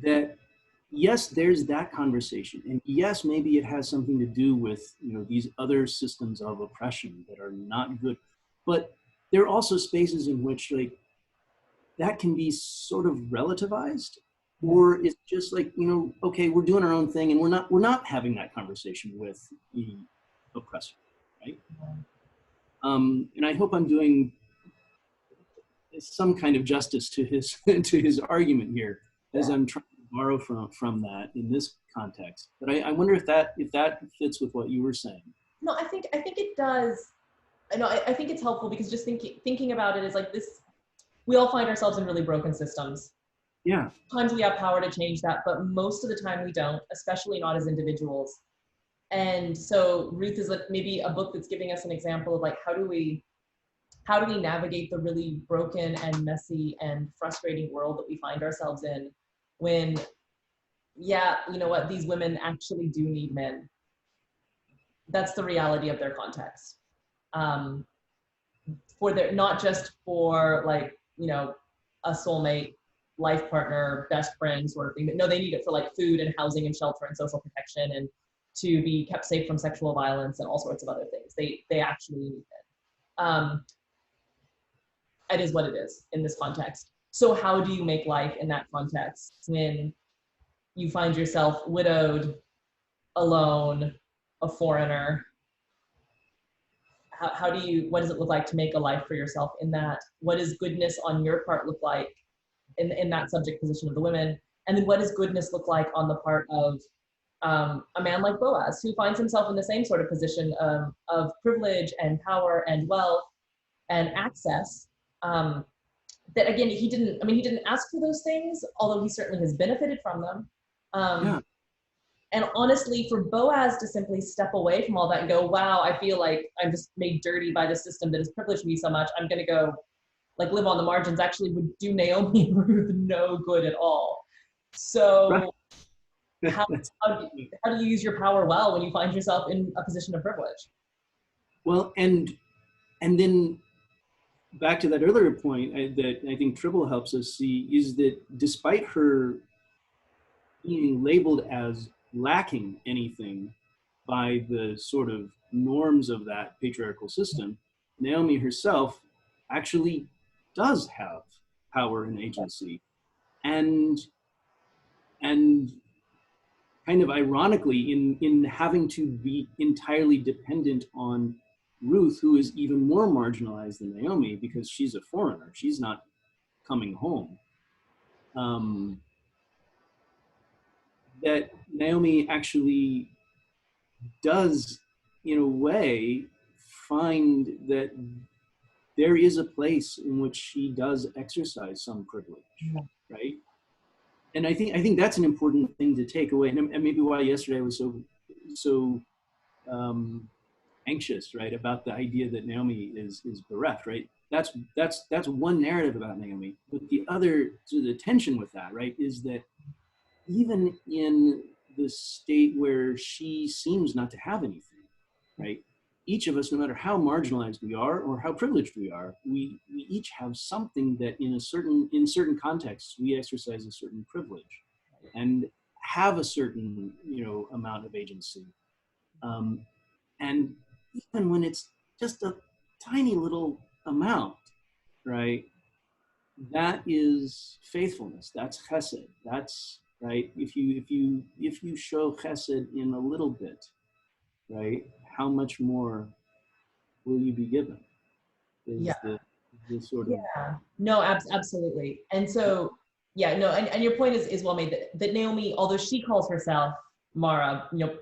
[SPEAKER 2] That, yes, there's that conversation, and yes, maybe it has something to do with these other systems of oppression that are not good, but there are also spaces in which like that can be sort of relativized, or it's just like, you know, okay, we're doing our own thing and we're not having that conversation with the oppressor, right? And I hope I'm doing some kind of justice to his to his argument here, as I'm trying to borrow from that in this context. But I wonder if that fits with what you were saying.
[SPEAKER 1] No, I think it does. I think it's helpful because just thinking about it is like this. We all find ourselves in really broken systems.
[SPEAKER 2] Yeah.
[SPEAKER 1] Sometimes we have power to change that, but most of the time we don't, especially not as individuals. And so Ruth is maybe a book that's giving us an example of like how do we navigate the really broken and messy and frustrating world that we find ourselves in when, yeah, you know what, these women actually do need men. That's the reality of their context. For their, not just for like, you know, a soulmate, life partner, best friend sort of thing, but no, they need it for like food and housing and shelter and social protection and to be kept safe from sexual violence and all sorts of other things. They actually need it. It is what it is in this context. So how do you make life in that context when you find yourself widowed, alone, a foreigner? How do you, what does it look like to make a life for yourself in that? What does goodness on your part look like in that subject position of the women? And then what does goodness look like on the part of a man like Boaz, who finds himself in the same sort of position of privilege and power and wealth and access, that again, he didn't ask for those things, although he certainly has benefited from them.
[SPEAKER 2] Yeah.
[SPEAKER 1] And honestly, for Boaz to simply step away from all that and go, wow, I feel like I'm just made dirty by the system that has privileged me so much, I'm gonna go like live on the margins, actually would do Naomi and Ruth no good at all. So right. how do you use your power well when you find yourself in a position of privilege?
[SPEAKER 2] Well, and then back to that earlier point that I think Tribble helps us see is that despite her being labeled as lacking anything by the sort of norms of that patriarchal system, Naomi herself actually does have power and agency. And kind of ironically, in having to be entirely dependent on Ruth, who is even more marginalized than Naomi because she's a foreigner, she's not coming home. That Naomi actually does, in a way, find that there is a place in which she does exercise some privilege, right? And I think that's an important thing to take away, and maybe why yesterday I was so anxious, right, about the idea that Naomi is bereft, right? That's one narrative about Naomi, but the other, so the tension with that, right, is that even in the state where she seems not to have anything, right? Each of us, no matter how marginalized we are or how privileged we are, we each have something that in certain contexts we exercise a certain privilege and have a certain, you know, amount of agency. And even when it's just a tiny little amount, right? That is faithfulness. That's chesed. That's right. If you show chesed in a little bit, right? How much more will you be given? Is
[SPEAKER 1] Yeah.
[SPEAKER 2] the sort of
[SPEAKER 1] No, absolutely. And so yeah, no, and your point is well made that Naomi, although she calls herself Mara, you know,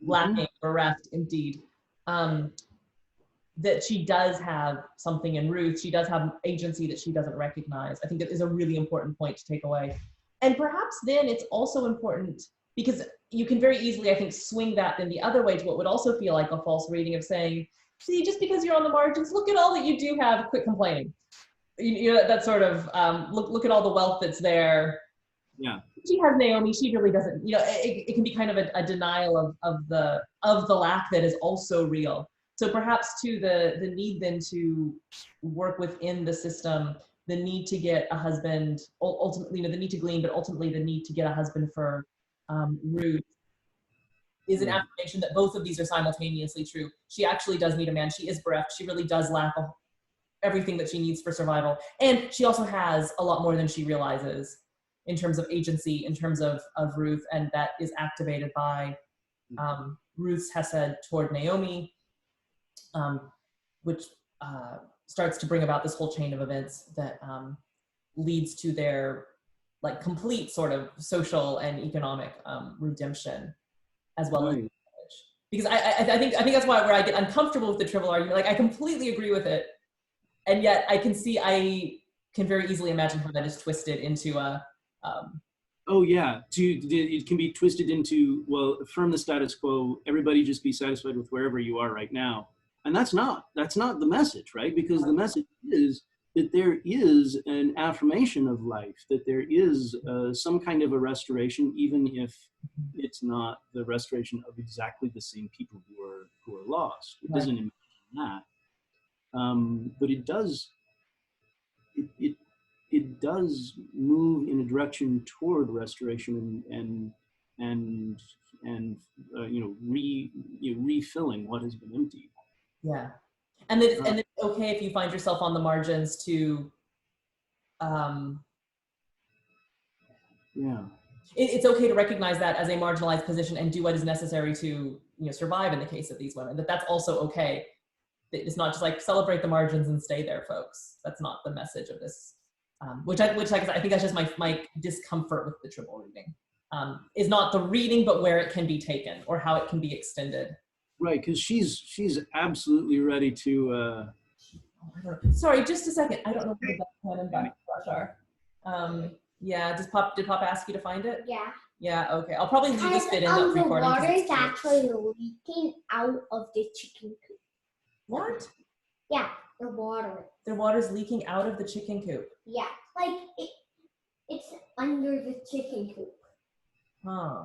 [SPEAKER 1] lacking, bereft, indeed, that she does have something in Ruth. She does have agency that she doesn't recognize. I think that is a really important point to take away. And perhaps then it's also important because you can very easily, I think, swing that then the other way to what would also feel like a false reading of saying, see, just because you're on the margins, look at all that you do have, quit complaining. You know, that sort of, look at all the wealth that's there.
[SPEAKER 2] Yeah.
[SPEAKER 1] She has Naomi, she really doesn't, you know, it can be kind of a denial of the lack that is also real. So perhaps too, the need then to work within the system, the need to get a husband, ultimately, you know, the need to glean, but ultimately the need to get a husband for Ruth is an affirmation that both of these are simultaneously true. She actually does need a man. She is bereft. She really does lack everything that she needs for survival. And she also has a lot more than she realizes in terms of agency, in terms of Ruth, and that is activated by Ruth's hesed toward Naomi, which starts to bring about this whole chain of events that leads to their like complete sort of social and economic redemption, as well as marriage. Because I think that's why where I get uncomfortable with the trivial argument. Like I completely agree with it, and yet I can very easily imagine how that is twisted into a.
[SPEAKER 2] Oh yeah, it can be twisted into, well, affirm the status quo. Everybody just be satisfied with wherever you are right now, and that's not the message, right? Because the message is that there is an affirmation of life, that there is some kind of a restoration, even if it's not the restoration of exactly the same people who are lost. It doesn't imagine that, but it does. It does move in a direction toward restoration and refilling what has been emptied.
[SPEAKER 1] Yeah, and it's okay if you find yourself on the margins to.
[SPEAKER 2] Yeah.
[SPEAKER 1] It's okay to recognize that as a marginalized position and do what is necessary to survive in the case of these women. That's also okay. It's not just like celebrate the margins and stay there, folks. That's not the message of this. Which I think that's just my discomfort with the triple reading. Is not the reading, but where it can be taken or how it can be extended.
[SPEAKER 2] Right, because she's absolutely ready to.
[SPEAKER 1] Sorry, just a second. I don't know where the pen and brush are. Yeah, did Pop ask you to find it?
[SPEAKER 3] Yeah.
[SPEAKER 1] Yeah, okay. I'll probably leave this bit in the recording.
[SPEAKER 3] The water is actually leaking out of the chicken coop.
[SPEAKER 1] What?
[SPEAKER 3] Yeah, the water.
[SPEAKER 1] The water's leaking out of the chicken coop.
[SPEAKER 3] Yeah, like it's under the chicken coop.
[SPEAKER 1] Huh.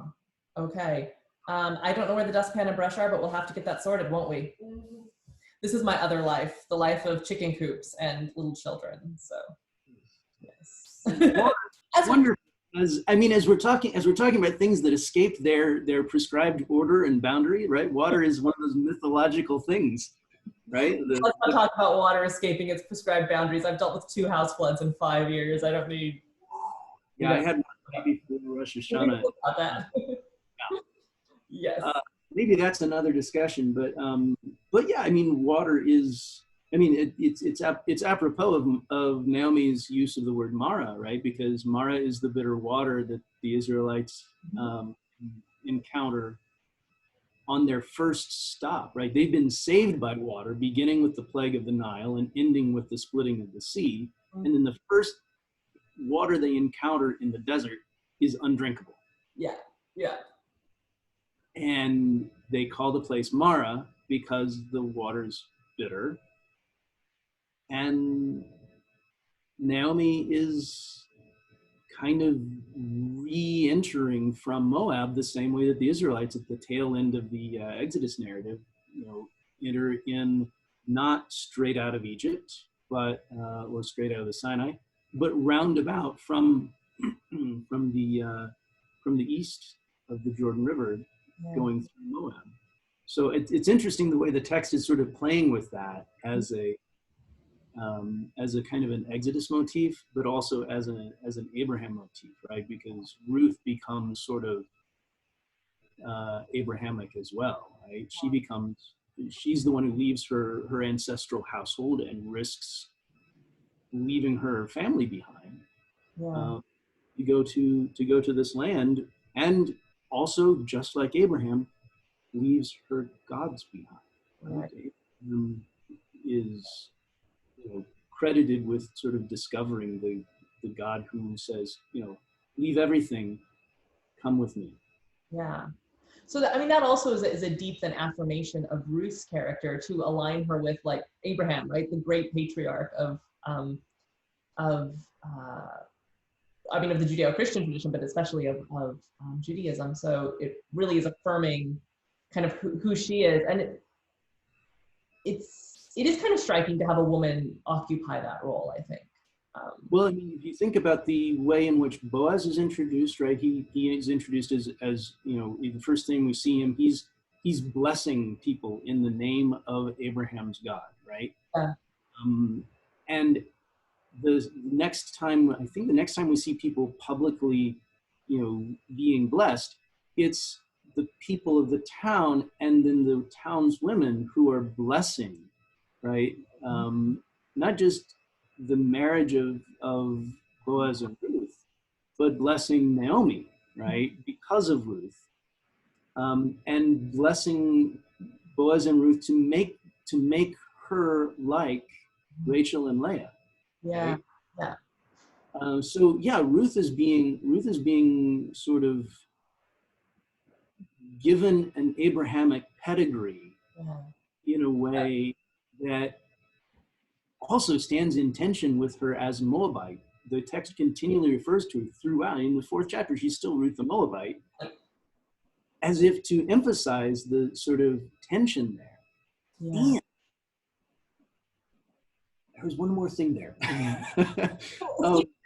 [SPEAKER 1] Okay. I don't know where the dustpan and brush are, but we'll have to get that sorted, won't we? Mm-hmm. This is my other life, the life of chicken coops and little children. So, yes.
[SPEAKER 2] Wonderful. As we're talking about things that escape their prescribed order and boundary, right? Water is one of those mythological things, right?
[SPEAKER 1] Let's not talk about water escaping its prescribed boundaries. I've dealt with 2 house floods in 5 years. I don't need.
[SPEAKER 2] Yeah, I had one before Rosh Hashanah.
[SPEAKER 1] About that. Yes.
[SPEAKER 2] Maybe that's another discussion, but yeah, I mean, water is. I mean, it's apropos of Naomi's use of the word Mara, right? Because Mara is the bitter water that the Israelites encounter on their first stop, right? They've been saved by water, beginning with the plague of the Nile and ending with the splitting of the sea. And then the first water they encounter in the desert is undrinkable.
[SPEAKER 1] Yeah, yeah.
[SPEAKER 2] And they call the place Mara because the water's bitter. And Naomi is kind of re-entering from Moab the same way that the Israelites at the tail end of the Exodus narrative, enter in not straight out of Egypt, but or straight out of the Sinai, but roundabout from the east of the Jordan River, going through Moab. So it's interesting the way the text is sort of playing with that as a kind of an Exodus motif, but also as an Abraham motif, right? Because Ruth becomes sort of Abrahamic as well, right? She's the one who leaves her ancestral household and risks leaving her family behind.
[SPEAKER 1] Yeah.
[SPEAKER 2] To go to this land, and also, just like Abraham, leaves her gods behind. Right? Abraham is credited with sort of discovering the God who says, leave everything, come with me.
[SPEAKER 1] Yeah. So that also is a deep affirmation of Ruth's character to align her with like Abraham, right? The great patriarch of the Judeo-Christian tradition, but especially of Judaism. So it really is affirming kind of who she is. And it is kind of striking to have a woman occupy that role, I think.
[SPEAKER 2] Well, I mean, if you think about the way in which Boaz is introduced, right? He is introduced as the first thing we see him, he's blessing people in the name of Abraham's God, right?
[SPEAKER 1] Yeah.
[SPEAKER 2] And the next time, I think the next time we see people publicly, being blessed, it's the people of the town and then the town's women who are blessing, right? Not just the marriage of Boaz and Ruth, but blessing Naomi, right? Because of Ruth, and blessing Boaz and Ruth to make her like Rachel and Leah.
[SPEAKER 1] Yeah.
[SPEAKER 2] Right?
[SPEAKER 1] Yeah.
[SPEAKER 2] So yeah, Ruth is being sort of given an Abrahamic pedigree in a way that also stands in tension with her as a Moabite. The text continually refers to her throughout. In the 4th chapter, she's still Ruth the Moabite, as if to emphasize the sort of tension there.
[SPEAKER 1] Yeah.
[SPEAKER 2] And there was one more thing there.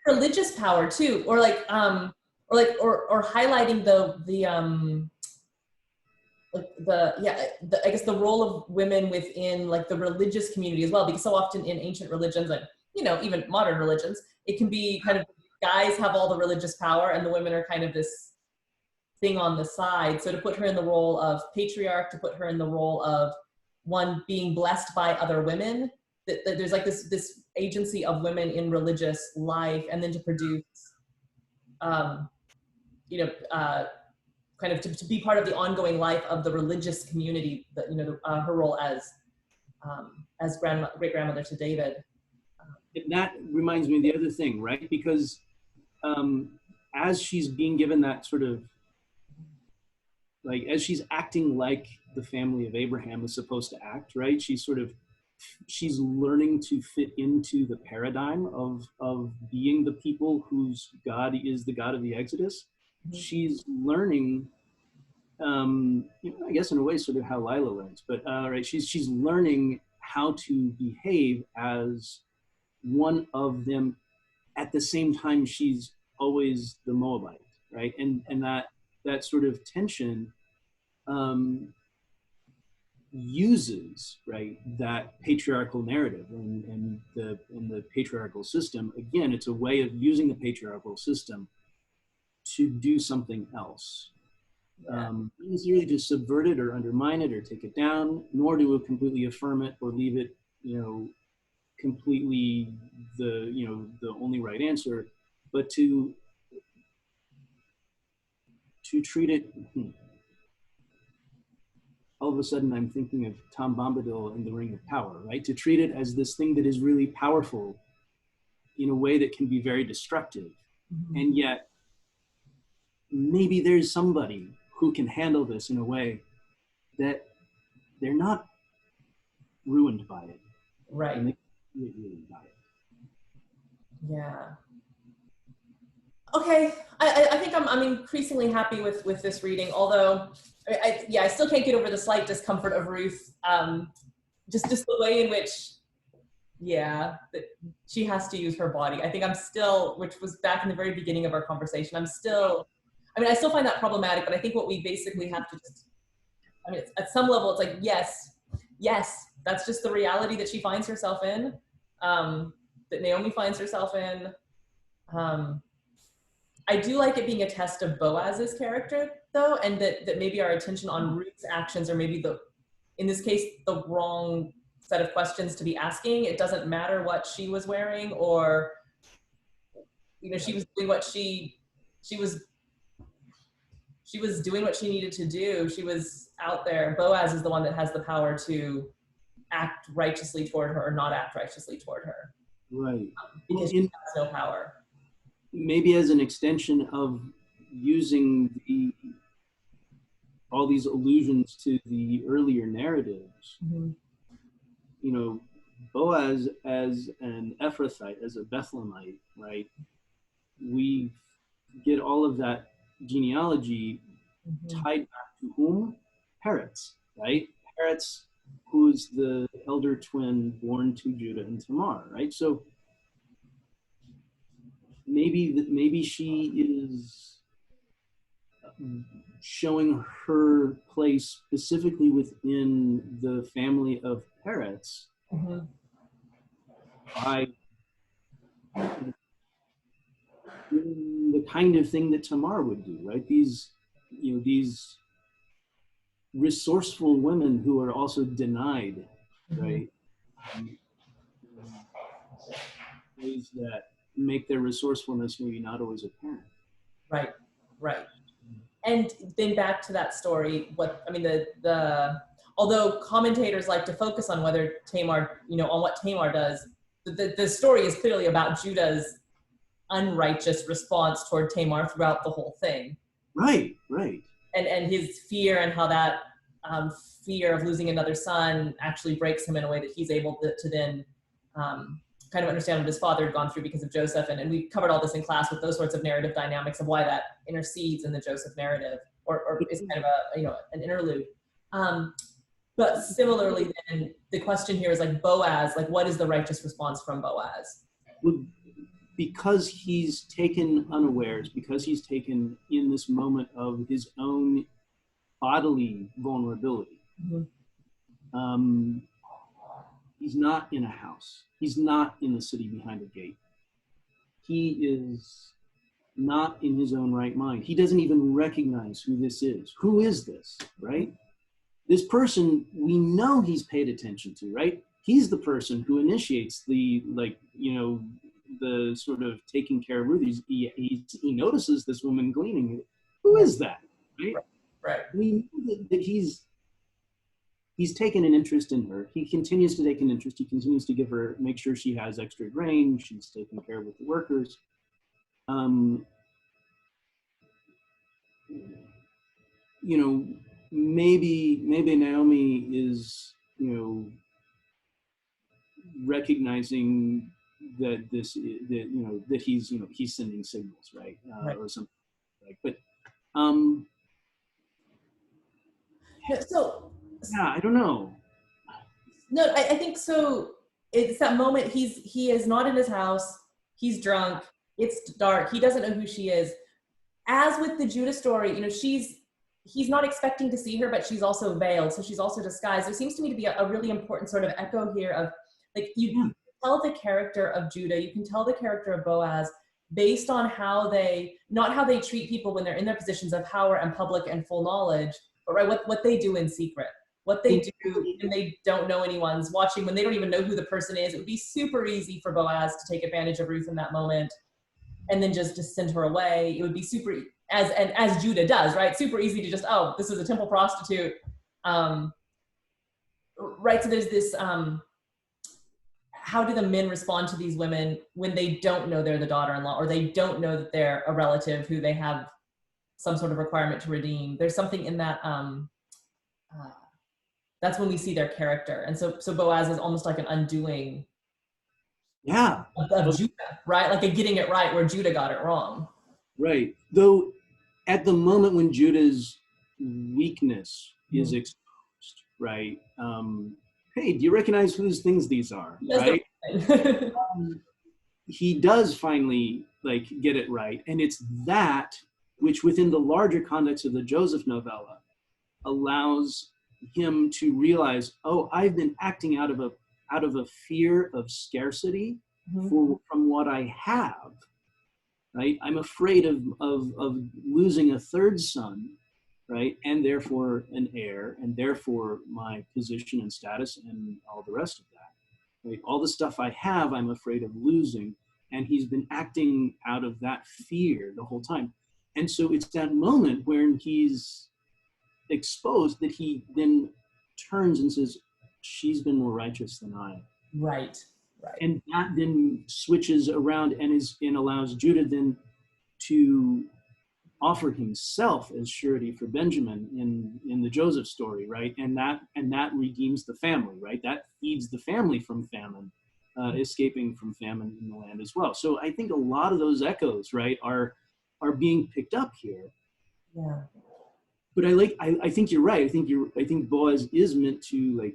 [SPEAKER 1] Religious power too, or highlighting I guess the role of women within like the religious community as well, because so often in ancient religions and even modern religions, it can be kind of guys have all the religious power and the women are kind of this thing on the side. So to put her in the role of patriarch, to put her in the role of one being blessed by other women, that there's like this agency of women in religious life, and then to produce kind of to be part of the ongoing life of the religious community, that her role as great grandmother to David.
[SPEAKER 2] And that reminds me of the other thing, right? Because as she's being given that sort of, like, as she's acting like the family of Abraham is supposed to act, right? She's learning to fit into the paradigm of being the people whose God is the God of the Exodus. She's learning, I guess in a way, sort of how Lila learns, but right, she's learning how to behave as one of them. At the same time, she's always the Moabite, right? And that sort of tension uses, right, that patriarchal narrative and the patriarchal system. Again, it's a way of using the patriarchal system to do something else. Not necessarily to subvert it or undermine it or take it down, nor to completely affirm it or leave it, completely the only right answer, but to treat it. All of a sudden, I'm thinking of Tom Bombadil in The Ring of Power, right? To treat it as this thing that is really powerful in a way that can be very destructive, and yet maybe there's somebody who can handle this in a way that they're not ruined by it.
[SPEAKER 1] Right.
[SPEAKER 2] And they can't get ruined by it.
[SPEAKER 1] Yeah. Okay. I think I'm increasingly happy with this reading, although I still can't get over the slight discomfort of Ruth. Just the way in which, that she has to use her body. I think I'm still, which was back in the very beginning of our conversation, I still find that problematic, but I think what we basically have to just, at some level, it's like, yes, that's just the reality that she finds herself in, that Naomi finds herself in. I do like it being a test of Boaz's character, though, and that maybe our attention on Ruth's actions, or maybe in this case, the wrong set of questions to be asking. It doesn't matter what she was wearing, or, she was doing what she was doing what she needed to do. She was out there. Boaz is the one that has the power to act righteously toward her or not act righteously toward her.
[SPEAKER 2] Right.
[SPEAKER 1] Because she has no power.
[SPEAKER 2] Maybe as an extension of using all these allusions to the earlier narratives, Boaz as an Ephrathite, as a Bethlehemite, right? We get all of that genealogy tied back to whom? Peretz, right? Peretz, who's the elder twin born to Judah and Tamar, right? So maybe she is showing her place specifically within the family of Peretz by doing the kind of thing that Tamar would do, right? These, you know, these resourceful women who are also denied, right? Ways that make their resourcefulness maybe not always apparent.
[SPEAKER 1] Right, right. And then back to that story, although commentators like to focus on whether Tamar, on what Tamar does, the story is clearly about Judah's unrighteous response toward Tamar throughout the whole thing.
[SPEAKER 2] Right, right.
[SPEAKER 1] And his fear, and how that fear of losing another son actually breaks him in a way that he's able to then kind of understand what his father had gone through because of Joseph. And we covered all this in class with those sorts of narrative dynamics of why that intercedes in the Joseph narrative, or is kind of an interlude. But similarly, then the question here is like Boaz, like what is the righteous response from Boaz?
[SPEAKER 2] Well, because he's taken unawares, because he's taken in this moment of his own bodily vulnerability. He's not in a house. He's not in the city behind a gate. He is not in his own right mind. He doesn't even recognize who this is. Who is this, right? This person we know he's paid attention to, right? He's the person who initiates the, the sort of taking care of Ruth. He notices this woman gleaning. Who is that, right?
[SPEAKER 1] Right.
[SPEAKER 2] We know that he's taken an interest in her. He continues to take an interest. He continues to make sure she has extra grain. She's taking care of the workers. Maybe Naomi is, recognizing that he's sending signals, right? Or something like. But yeah, I don't know.
[SPEAKER 1] No, I think so. It's that moment. He is not in his house. He's drunk. It's dark. He doesn't know who she is. As with the Judah story, he's not expecting to see her, but she's also veiled, so she's also disguised. There seems to me to be a really important sort of echo here of, like, you can tell the character of Judah, you can tell the character of Boaz based on not how they treat people when they're in their positions of power and public and full knowledge, but right, what they do in secret. What they do when they don't know anyone's watching, when they don't even know who the person is. It would be super easy for Boaz to take advantage of Ruth in that moment and then just send her away. It would be super, as Judah does, right? Super easy to just, oh, this is a temple prostitute. Right, so there's this, how do the men respond to these women when they don't know they're the daughter-in-law, or they don't know that they're a relative who they have some sort of requirement to redeem? There's something in that, that's when we see their character. And so Boaz is almost like an undoing of Judah, right? Like a getting it right where Judah got it wrong.
[SPEAKER 2] Right. Though at the moment when Judah's weakness is exposed, right? Hey, do you recognize whose things these are, right? He does finally get it right. And it's that which within the larger context of the Joseph novella allows him to realize, oh, I've been acting out of a fear of scarcity from what I have, right? I'm afraid of losing a third son, right? And therefore an heir, and therefore my position and status and all the rest of that, right? All the stuff I have, I'm afraid of losing. And he's been acting out of that fear the whole time. And so it's that moment when he's exposed that he then turns and says, she's been more righteous than I.
[SPEAKER 1] Right.
[SPEAKER 2] And that then switches around and allows Judah then to offer himself as surety for Benjamin in the Joseph story, right? And that redeems the family, right? That feeds the family from famine, escaping from famine in the land as well. So I think a lot of those echoes, right, are being picked up here.
[SPEAKER 1] Yeah.
[SPEAKER 2] But I think you're right. I think Boaz is meant to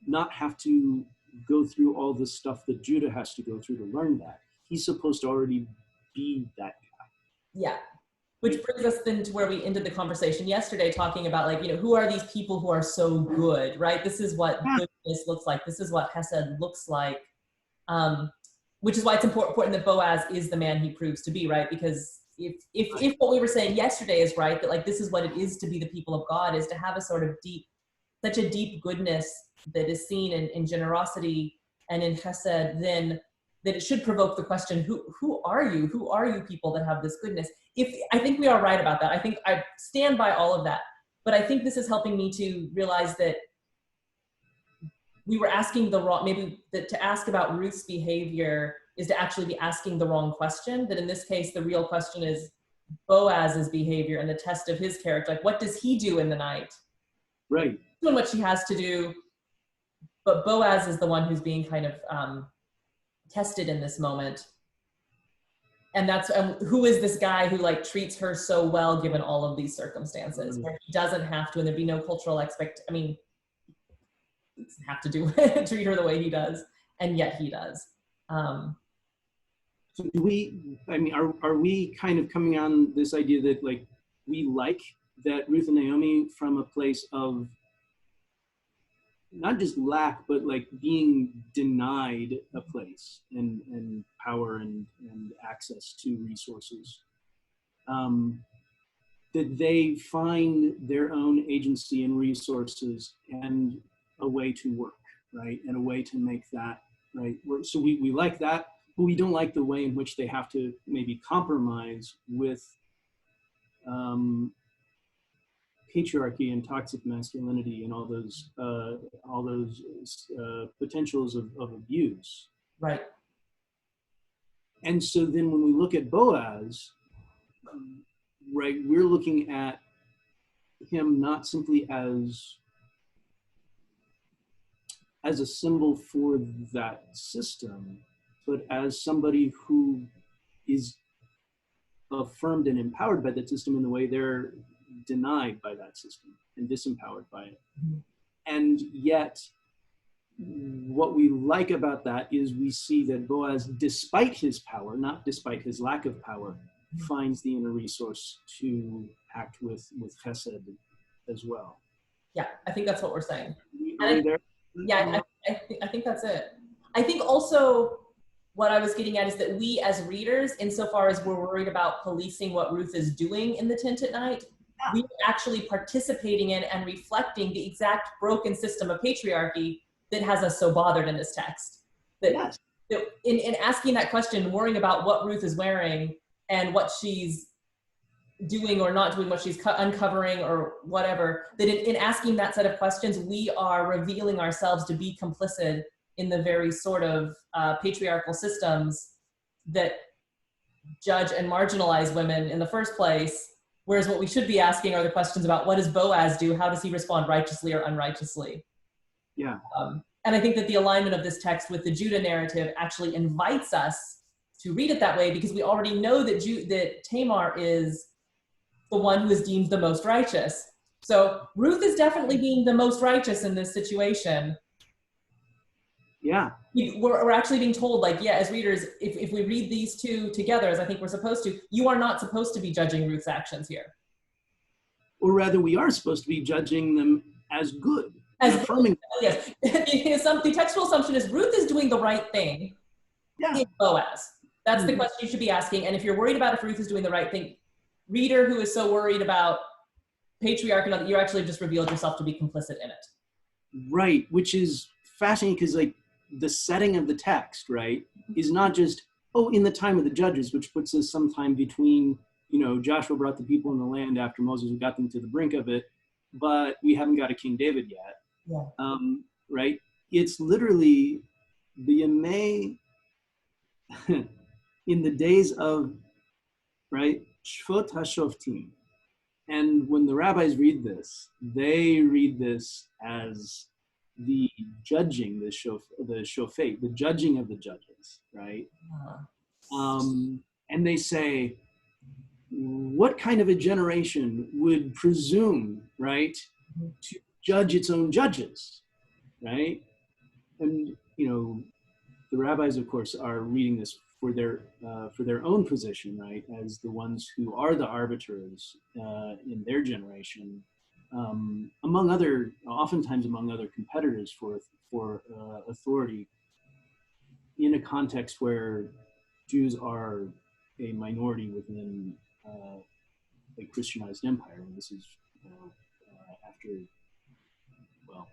[SPEAKER 2] not have to go through all the stuff that Judah has to go through to learn that. He's supposed to already be that guy.
[SPEAKER 1] Yeah. Which brings us then to where we ended the conversation yesterday, talking about who are these people who are so good, right? This is what goodness looks like. This is what Hesed looks like. Which is why it's important that Boaz is the man he proves to be, right? Because if what we were saying yesterday is right, that like this is what it is to be the people of God, is to have a sort of such a deep goodness that is seen in generosity and in chesed, then that it should provoke the question, who are you? Who are you people that have this goodness? I think we are right about that. I think I stand by all of that. But I think this is helping me to realize that we were asking the wrong, maybe that to ask about Ruth's behavior is to actually be asking the wrong question. That in this case, the real question is Boaz's behavior and the test of his character. Like, what does he do in the night?
[SPEAKER 2] Right.
[SPEAKER 1] Doing what she has to do. But Boaz is the one who's being kind of tested in this moment. And who is this guy who like treats her so well given all of these circumstances, where he doesn't have to, and there'd be no cultural he doesn't have to treat her the way he does, and yet he does.
[SPEAKER 2] So are we kind of coming on this idea that like we like that Ruth and Naomi from a place of not just lack, but like being denied a place and power and access to resources, that they find their own agency and resources and a way to work, right? And a way to make that, right? So we like that, but we don't like the way in which they have to maybe compromise with patriarchy and toxic masculinity and all those potentials of abuse.
[SPEAKER 1] Right.
[SPEAKER 2] And so then when we look at Boaz, right, we're looking at him not simply as a symbol for that system, but as somebody who is affirmed and empowered by that system in the way they're denied by that system and disempowered by it. Mm-hmm. And yet, what we like about that is we see that Boaz, despite his power, not despite his lack of power, mm-hmm. finds the inner resource to act with chesed as well.
[SPEAKER 1] Yeah, I think that's what we're saying.
[SPEAKER 2] I
[SPEAKER 1] think that's it. I think also what I was getting at is that we as readers, insofar as we're worried about policing what Ruth is doing in the tent at night, we are actually participating in and reflecting the exact broken system of patriarchy that has us so bothered in this text. That in asking that question, worrying about what Ruth is wearing and what she's doing or not doing, what she's uncovering or whatever, that in asking that set of questions, we are revealing ourselves to be complicit in the very sort of patriarchal systems that judge and marginalize women in the first place. Whereas what we should be asking are the questions about what does Boaz do? How does he respond righteously or unrighteously?
[SPEAKER 2] Yeah.
[SPEAKER 1] And I think that the alignment of this text with the Judah narrative actually invites us to read it that way, because we already know that Tamar is the one who is deemed the most righteous. So Ruth is definitely being the most righteous in this situation.
[SPEAKER 2] Yeah.
[SPEAKER 1] We're actually being told, like, yeah, as readers, if we read these two together, as I think we're supposed to, you are not supposed to be judging Ruth's actions here.
[SPEAKER 2] Or rather, we are supposed to be judging them as good. As affirming.
[SPEAKER 1] Yes. The textual assumption is Ruth is doing the right thing in Boaz. That's the question you should be asking. And if you're worried about if Ruth is doing the right thing, reader who is so worried about patriarchy, that you actually just revealed yourself to be complicit in it.
[SPEAKER 2] Right, which is fascinating because like the setting of the text, right, is not just, in the time of the judges, which puts us sometime between, Joshua brought the people in the land after Moses got them to the brink of it, but we haven't got a King David yet.
[SPEAKER 1] Yeah.
[SPEAKER 2] Right? It's literally the Yemei in the days of, right, Shvot HaShoftim. And when the rabbis read this, they read this as the judging, the shofet, the judging of the judges, right? And they say, what kind of a generation would presume, right, to judge its own judges, right? And, the rabbis, of course, are reading this for their own position, right, as the ones who are the arbiters in their generation, oftentimes among other competitors for authority. in a context where Jews are a minority within a Christianized empire. And this is after, well,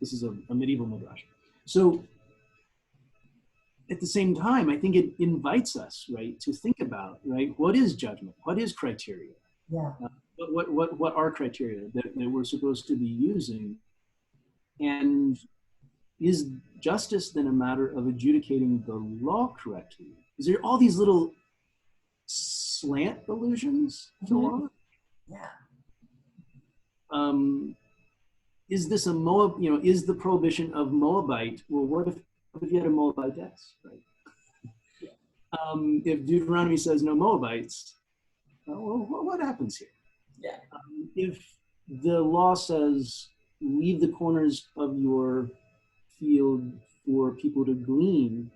[SPEAKER 2] this is a medieval midrash. So at the same time, I think it invites us, right, to think about, right, what is judgment? What is criteria?
[SPEAKER 1] Yeah.
[SPEAKER 2] What are criteria that we're supposed to be using? And is justice then a matter of adjudicating the law correctly? Is there all these little slant allusions to law?
[SPEAKER 1] Yeah.
[SPEAKER 2] Is this a Moab, you know, is the prohibition of Moabite, well, what if you had a Moabitess, right? If Deuteronomy says no Moabites, well, what happens here?
[SPEAKER 1] Yeah.
[SPEAKER 2] If the law says leave the corners of your field for people to glean,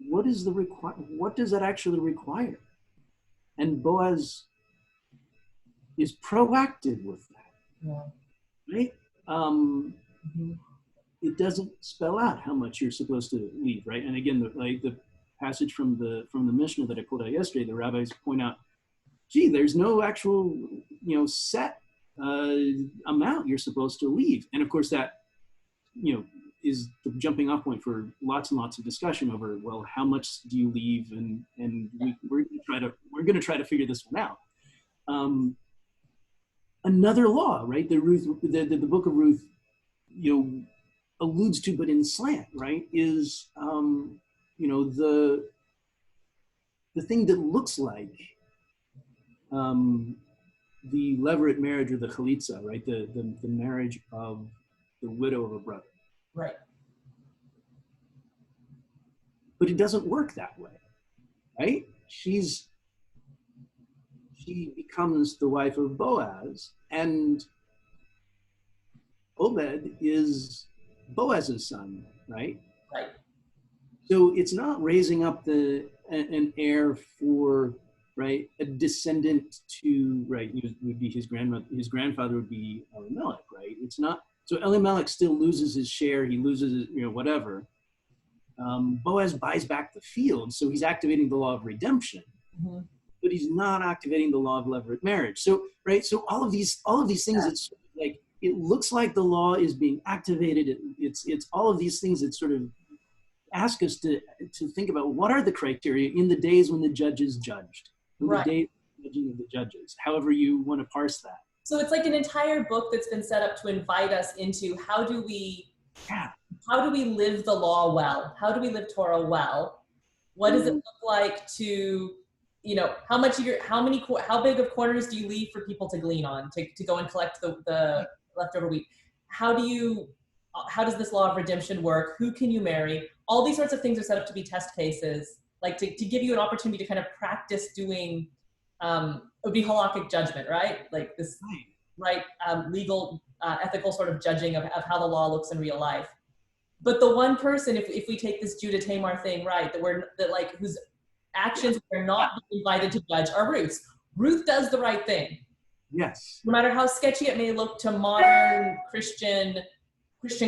[SPEAKER 2] what is the what does that actually require? And Boaz is proactive with that, right? It doesn't spell out how much you're supposed to leave, right? And again, the passage from the Mishnah that I pulled out yesterday, the rabbis point out, gee, there's no actual, you know, set amount you're supposed to leave. And of course that, you know, is the jumping off point for lots and lots of discussion over, well, how much do you leave? And we're going to try to figure this one out. Another law, right? The book of Ruth, you know, alludes to, but in slant, right? Is you know, the thing that looks like the levirate marriage or the chalitza, right? The marriage of the widow of a brother.
[SPEAKER 1] Right.
[SPEAKER 2] But it doesn't work that way, right? She becomes the wife of Boaz, and Obed is Boaz's son, right?
[SPEAKER 1] Right.
[SPEAKER 2] So it's not raising up an heir for, right, a descendant to, right, would be his grandmother. His grandfather would be Elimelech, right? It's not. So Elimelech still loses his share. He loses his, you know, whatever. Boaz buys back the field, so he's activating the law of redemption, but he's not activating the law of levirate marriage. So, right, so all of these things, it's like, it looks like the law is being activated. It's all of these things that sort of ask us to think about what are the criteria in the days when the judges judged, in the days of the judging of the judges, however you want to parse that.
[SPEAKER 1] So it's like an entire book that's been set up to invite us into how do we live the law well? How do we live Torah well? What does it look like to, you know, how big of corners do you leave for people to glean on, to go and collect the leftover wheat? How does this law of redemption work? Who can you marry? All these sorts of things are set up to be test cases, like to give you an opportunity to kind of practice doing, it would be halakhic judgment, right? Like this, right, legal, ethical sort of judging of how the law looks in real life. But the one person, if we take this Judah Tamar thing right, whose actions we're not invited to judge are Ruth's. Ruth does the right thing.
[SPEAKER 2] Yes. No
[SPEAKER 1] matter how sketchy it may look to modern Christian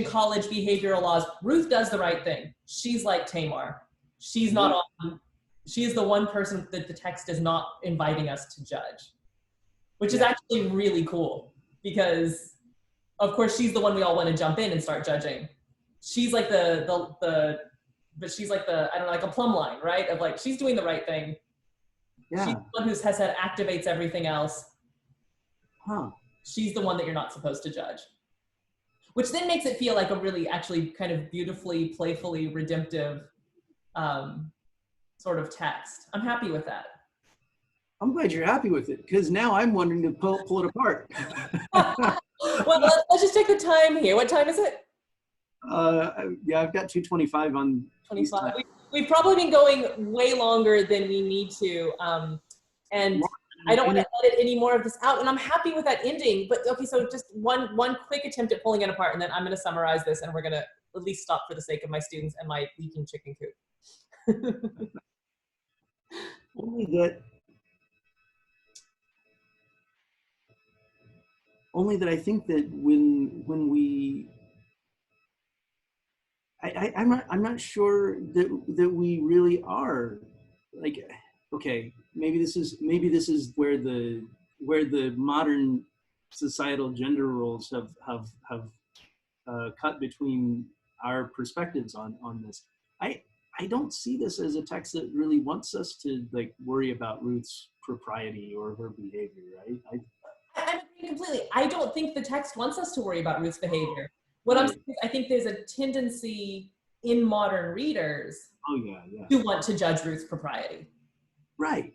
[SPEAKER 1] college behavioral laws, Ruth does the right thing. She's like Tamar. She's not on. She is the one person that the text is not inviting us to judge, which is actually really cool because, of course, she's the one we all want to jump in and start judging. She's like but she's like I don't know, like a plumb line, right? Of like, she's doing the right thing. Yeah. She's the one who activates everything else. She's the one that you're not supposed to judge. Which then makes it feel like a really actually kind of beautifully, playfully redemptive sort of text. I'm happy with that.
[SPEAKER 2] I'm glad you're happy with it, because now I'm wondering to pull it apart.
[SPEAKER 1] Well, let's just take the time here. What time is it?
[SPEAKER 2] Yeah, I've got 2:25 on
[SPEAKER 1] 25. We've probably been going way longer than we need to, and I don't want to edit any more of this out. And I'm happy with that ending. But okay, so just one quick attempt at pulling it apart, and then I'm going to summarize this, and we're going to at least stop for the sake of my students and my leaking chicken coop. Only that I think that when we, I
[SPEAKER 2] I'm not sure that we really are. Like, okay, maybe this is where the modern societal gender roles have cut between our perspectives on this. I don't see this as a text that really wants us to like worry about Ruth's propriety or her behavior, right?
[SPEAKER 1] I agree completely. I don't think the text wants us to worry about Ruth's behavior. What I'm saying is I think there's a tendency in modern readers to want to judge Ruth's propriety.
[SPEAKER 2] Right.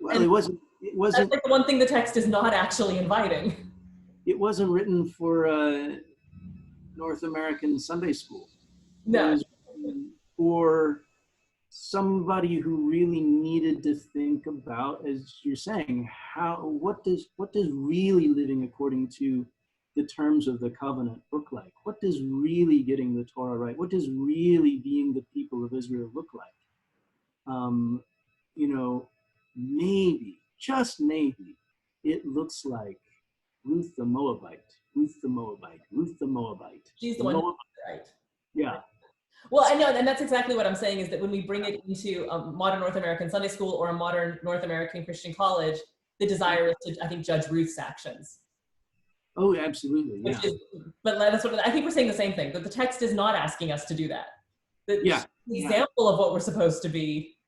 [SPEAKER 2] Well,
[SPEAKER 1] and
[SPEAKER 2] it wasn't.
[SPEAKER 1] That's like the one thing the text is not actually inviting.
[SPEAKER 2] It wasn't written for North American Sunday school.
[SPEAKER 1] No.
[SPEAKER 2] It was for somebody who really needed to think about, as you're saying, what does really living according to the terms of the covenant look like? What does really getting the Torah right? What does really being the people of Israel look like? You know, maybe, just maybe, it looks like Ruth the Moabite, Ruth the Moabite, Ruth the Moabite.
[SPEAKER 1] She's the one who's right.
[SPEAKER 2] Yeah.
[SPEAKER 1] Well, I know, and that's exactly what I'm saying, is that when we bring it into a modern North American Sunday school or a modern North American Christian college, the desire is to, I think, judge Ruth's actions.
[SPEAKER 2] Oh, absolutely, yeah.
[SPEAKER 1] But that's what I think we're saying the same thing, that the text is not asking us to do that. The example of what we're supposed to be.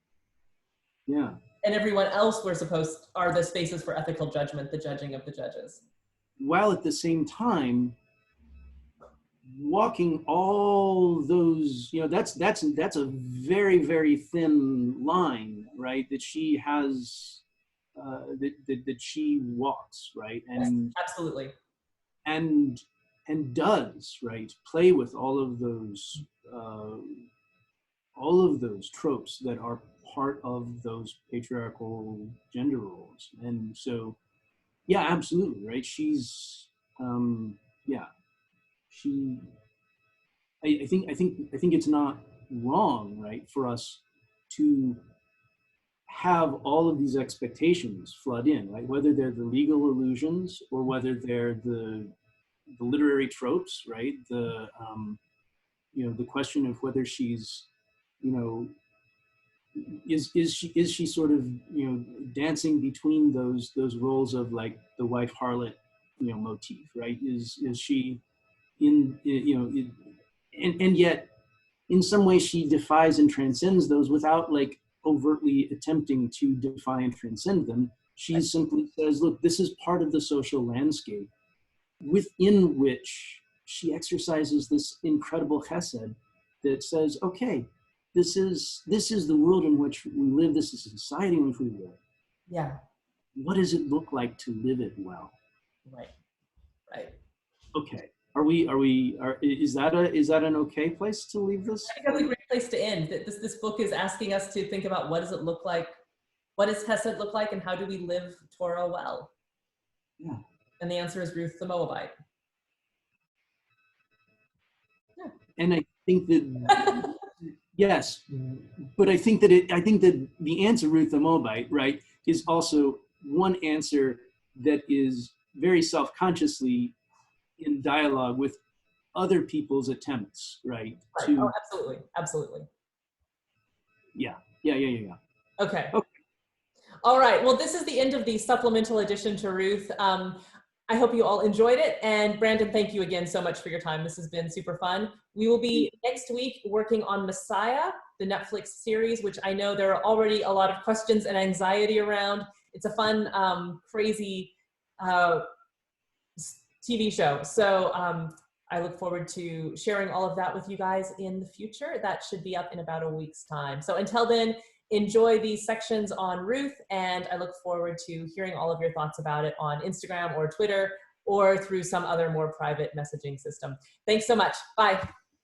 [SPEAKER 2] Yeah.
[SPEAKER 1] And everyone else are the spaces for ethical judgment, the judging of the judges.
[SPEAKER 2] While at the same time, walking all those, you know, that's a very, very thin line, right? That she has, that she walks, right? And
[SPEAKER 1] yes, absolutely.
[SPEAKER 2] And does, right, play with all of those tropes that are part of those patriarchal gender roles. And so, yeah, absolutely, right? She's, I think it's not wrong, right, for us to have all of these expectations flood in, right? Whether they're the legal illusions or whether they're the literary tropes, right? The the question of whether she's, is she sort of, dancing between those roles of like the wife harlot, motif, right? Is she in, and yet in some way she defies and transcends those without like overtly attempting to defy and transcend them. She simply says, look, this is part of the social landscape within which she exercises this incredible chesed that says, okay, this is the world in which we live. This is the society in which we live.
[SPEAKER 1] Yeah. What
[SPEAKER 2] does it look like to live it well?
[SPEAKER 1] Right. Right.
[SPEAKER 2] Okay. Is that an okay place to leave this?
[SPEAKER 1] I think that's a great place to end. That this book is asking us to think about, what does it look like? What does Hesed look like, and how do we live Torah well?
[SPEAKER 2] Yeah.
[SPEAKER 1] And the answer is Ruth the Moabite.
[SPEAKER 2] Yeah. And I think that yes, but I think that the answer, Ruth the Moabite, right, is also one answer that is very self-consciously in dialogue with other people's attempts, right?
[SPEAKER 1] Oh, absolutely.
[SPEAKER 2] Yeah.
[SPEAKER 1] Okay. All right. Well, this is the end of the supplemental edition to Ruth. I hope you all enjoyed it. And Brandon, thank you again so much for your time. This has been super fun. We will be next week working on Messiah, the Netflix series, which I know there are already a lot of questions and anxiety around. It's a fun, crazy TV show. So I look forward to sharing all of that with you guys in the future. That should be up in about a week's time. So until then, enjoy these sections on Ruth, and I look forward to hearing all of your thoughts about it on Instagram or Twitter or through some other more private messaging system. Thanks so much. Bye.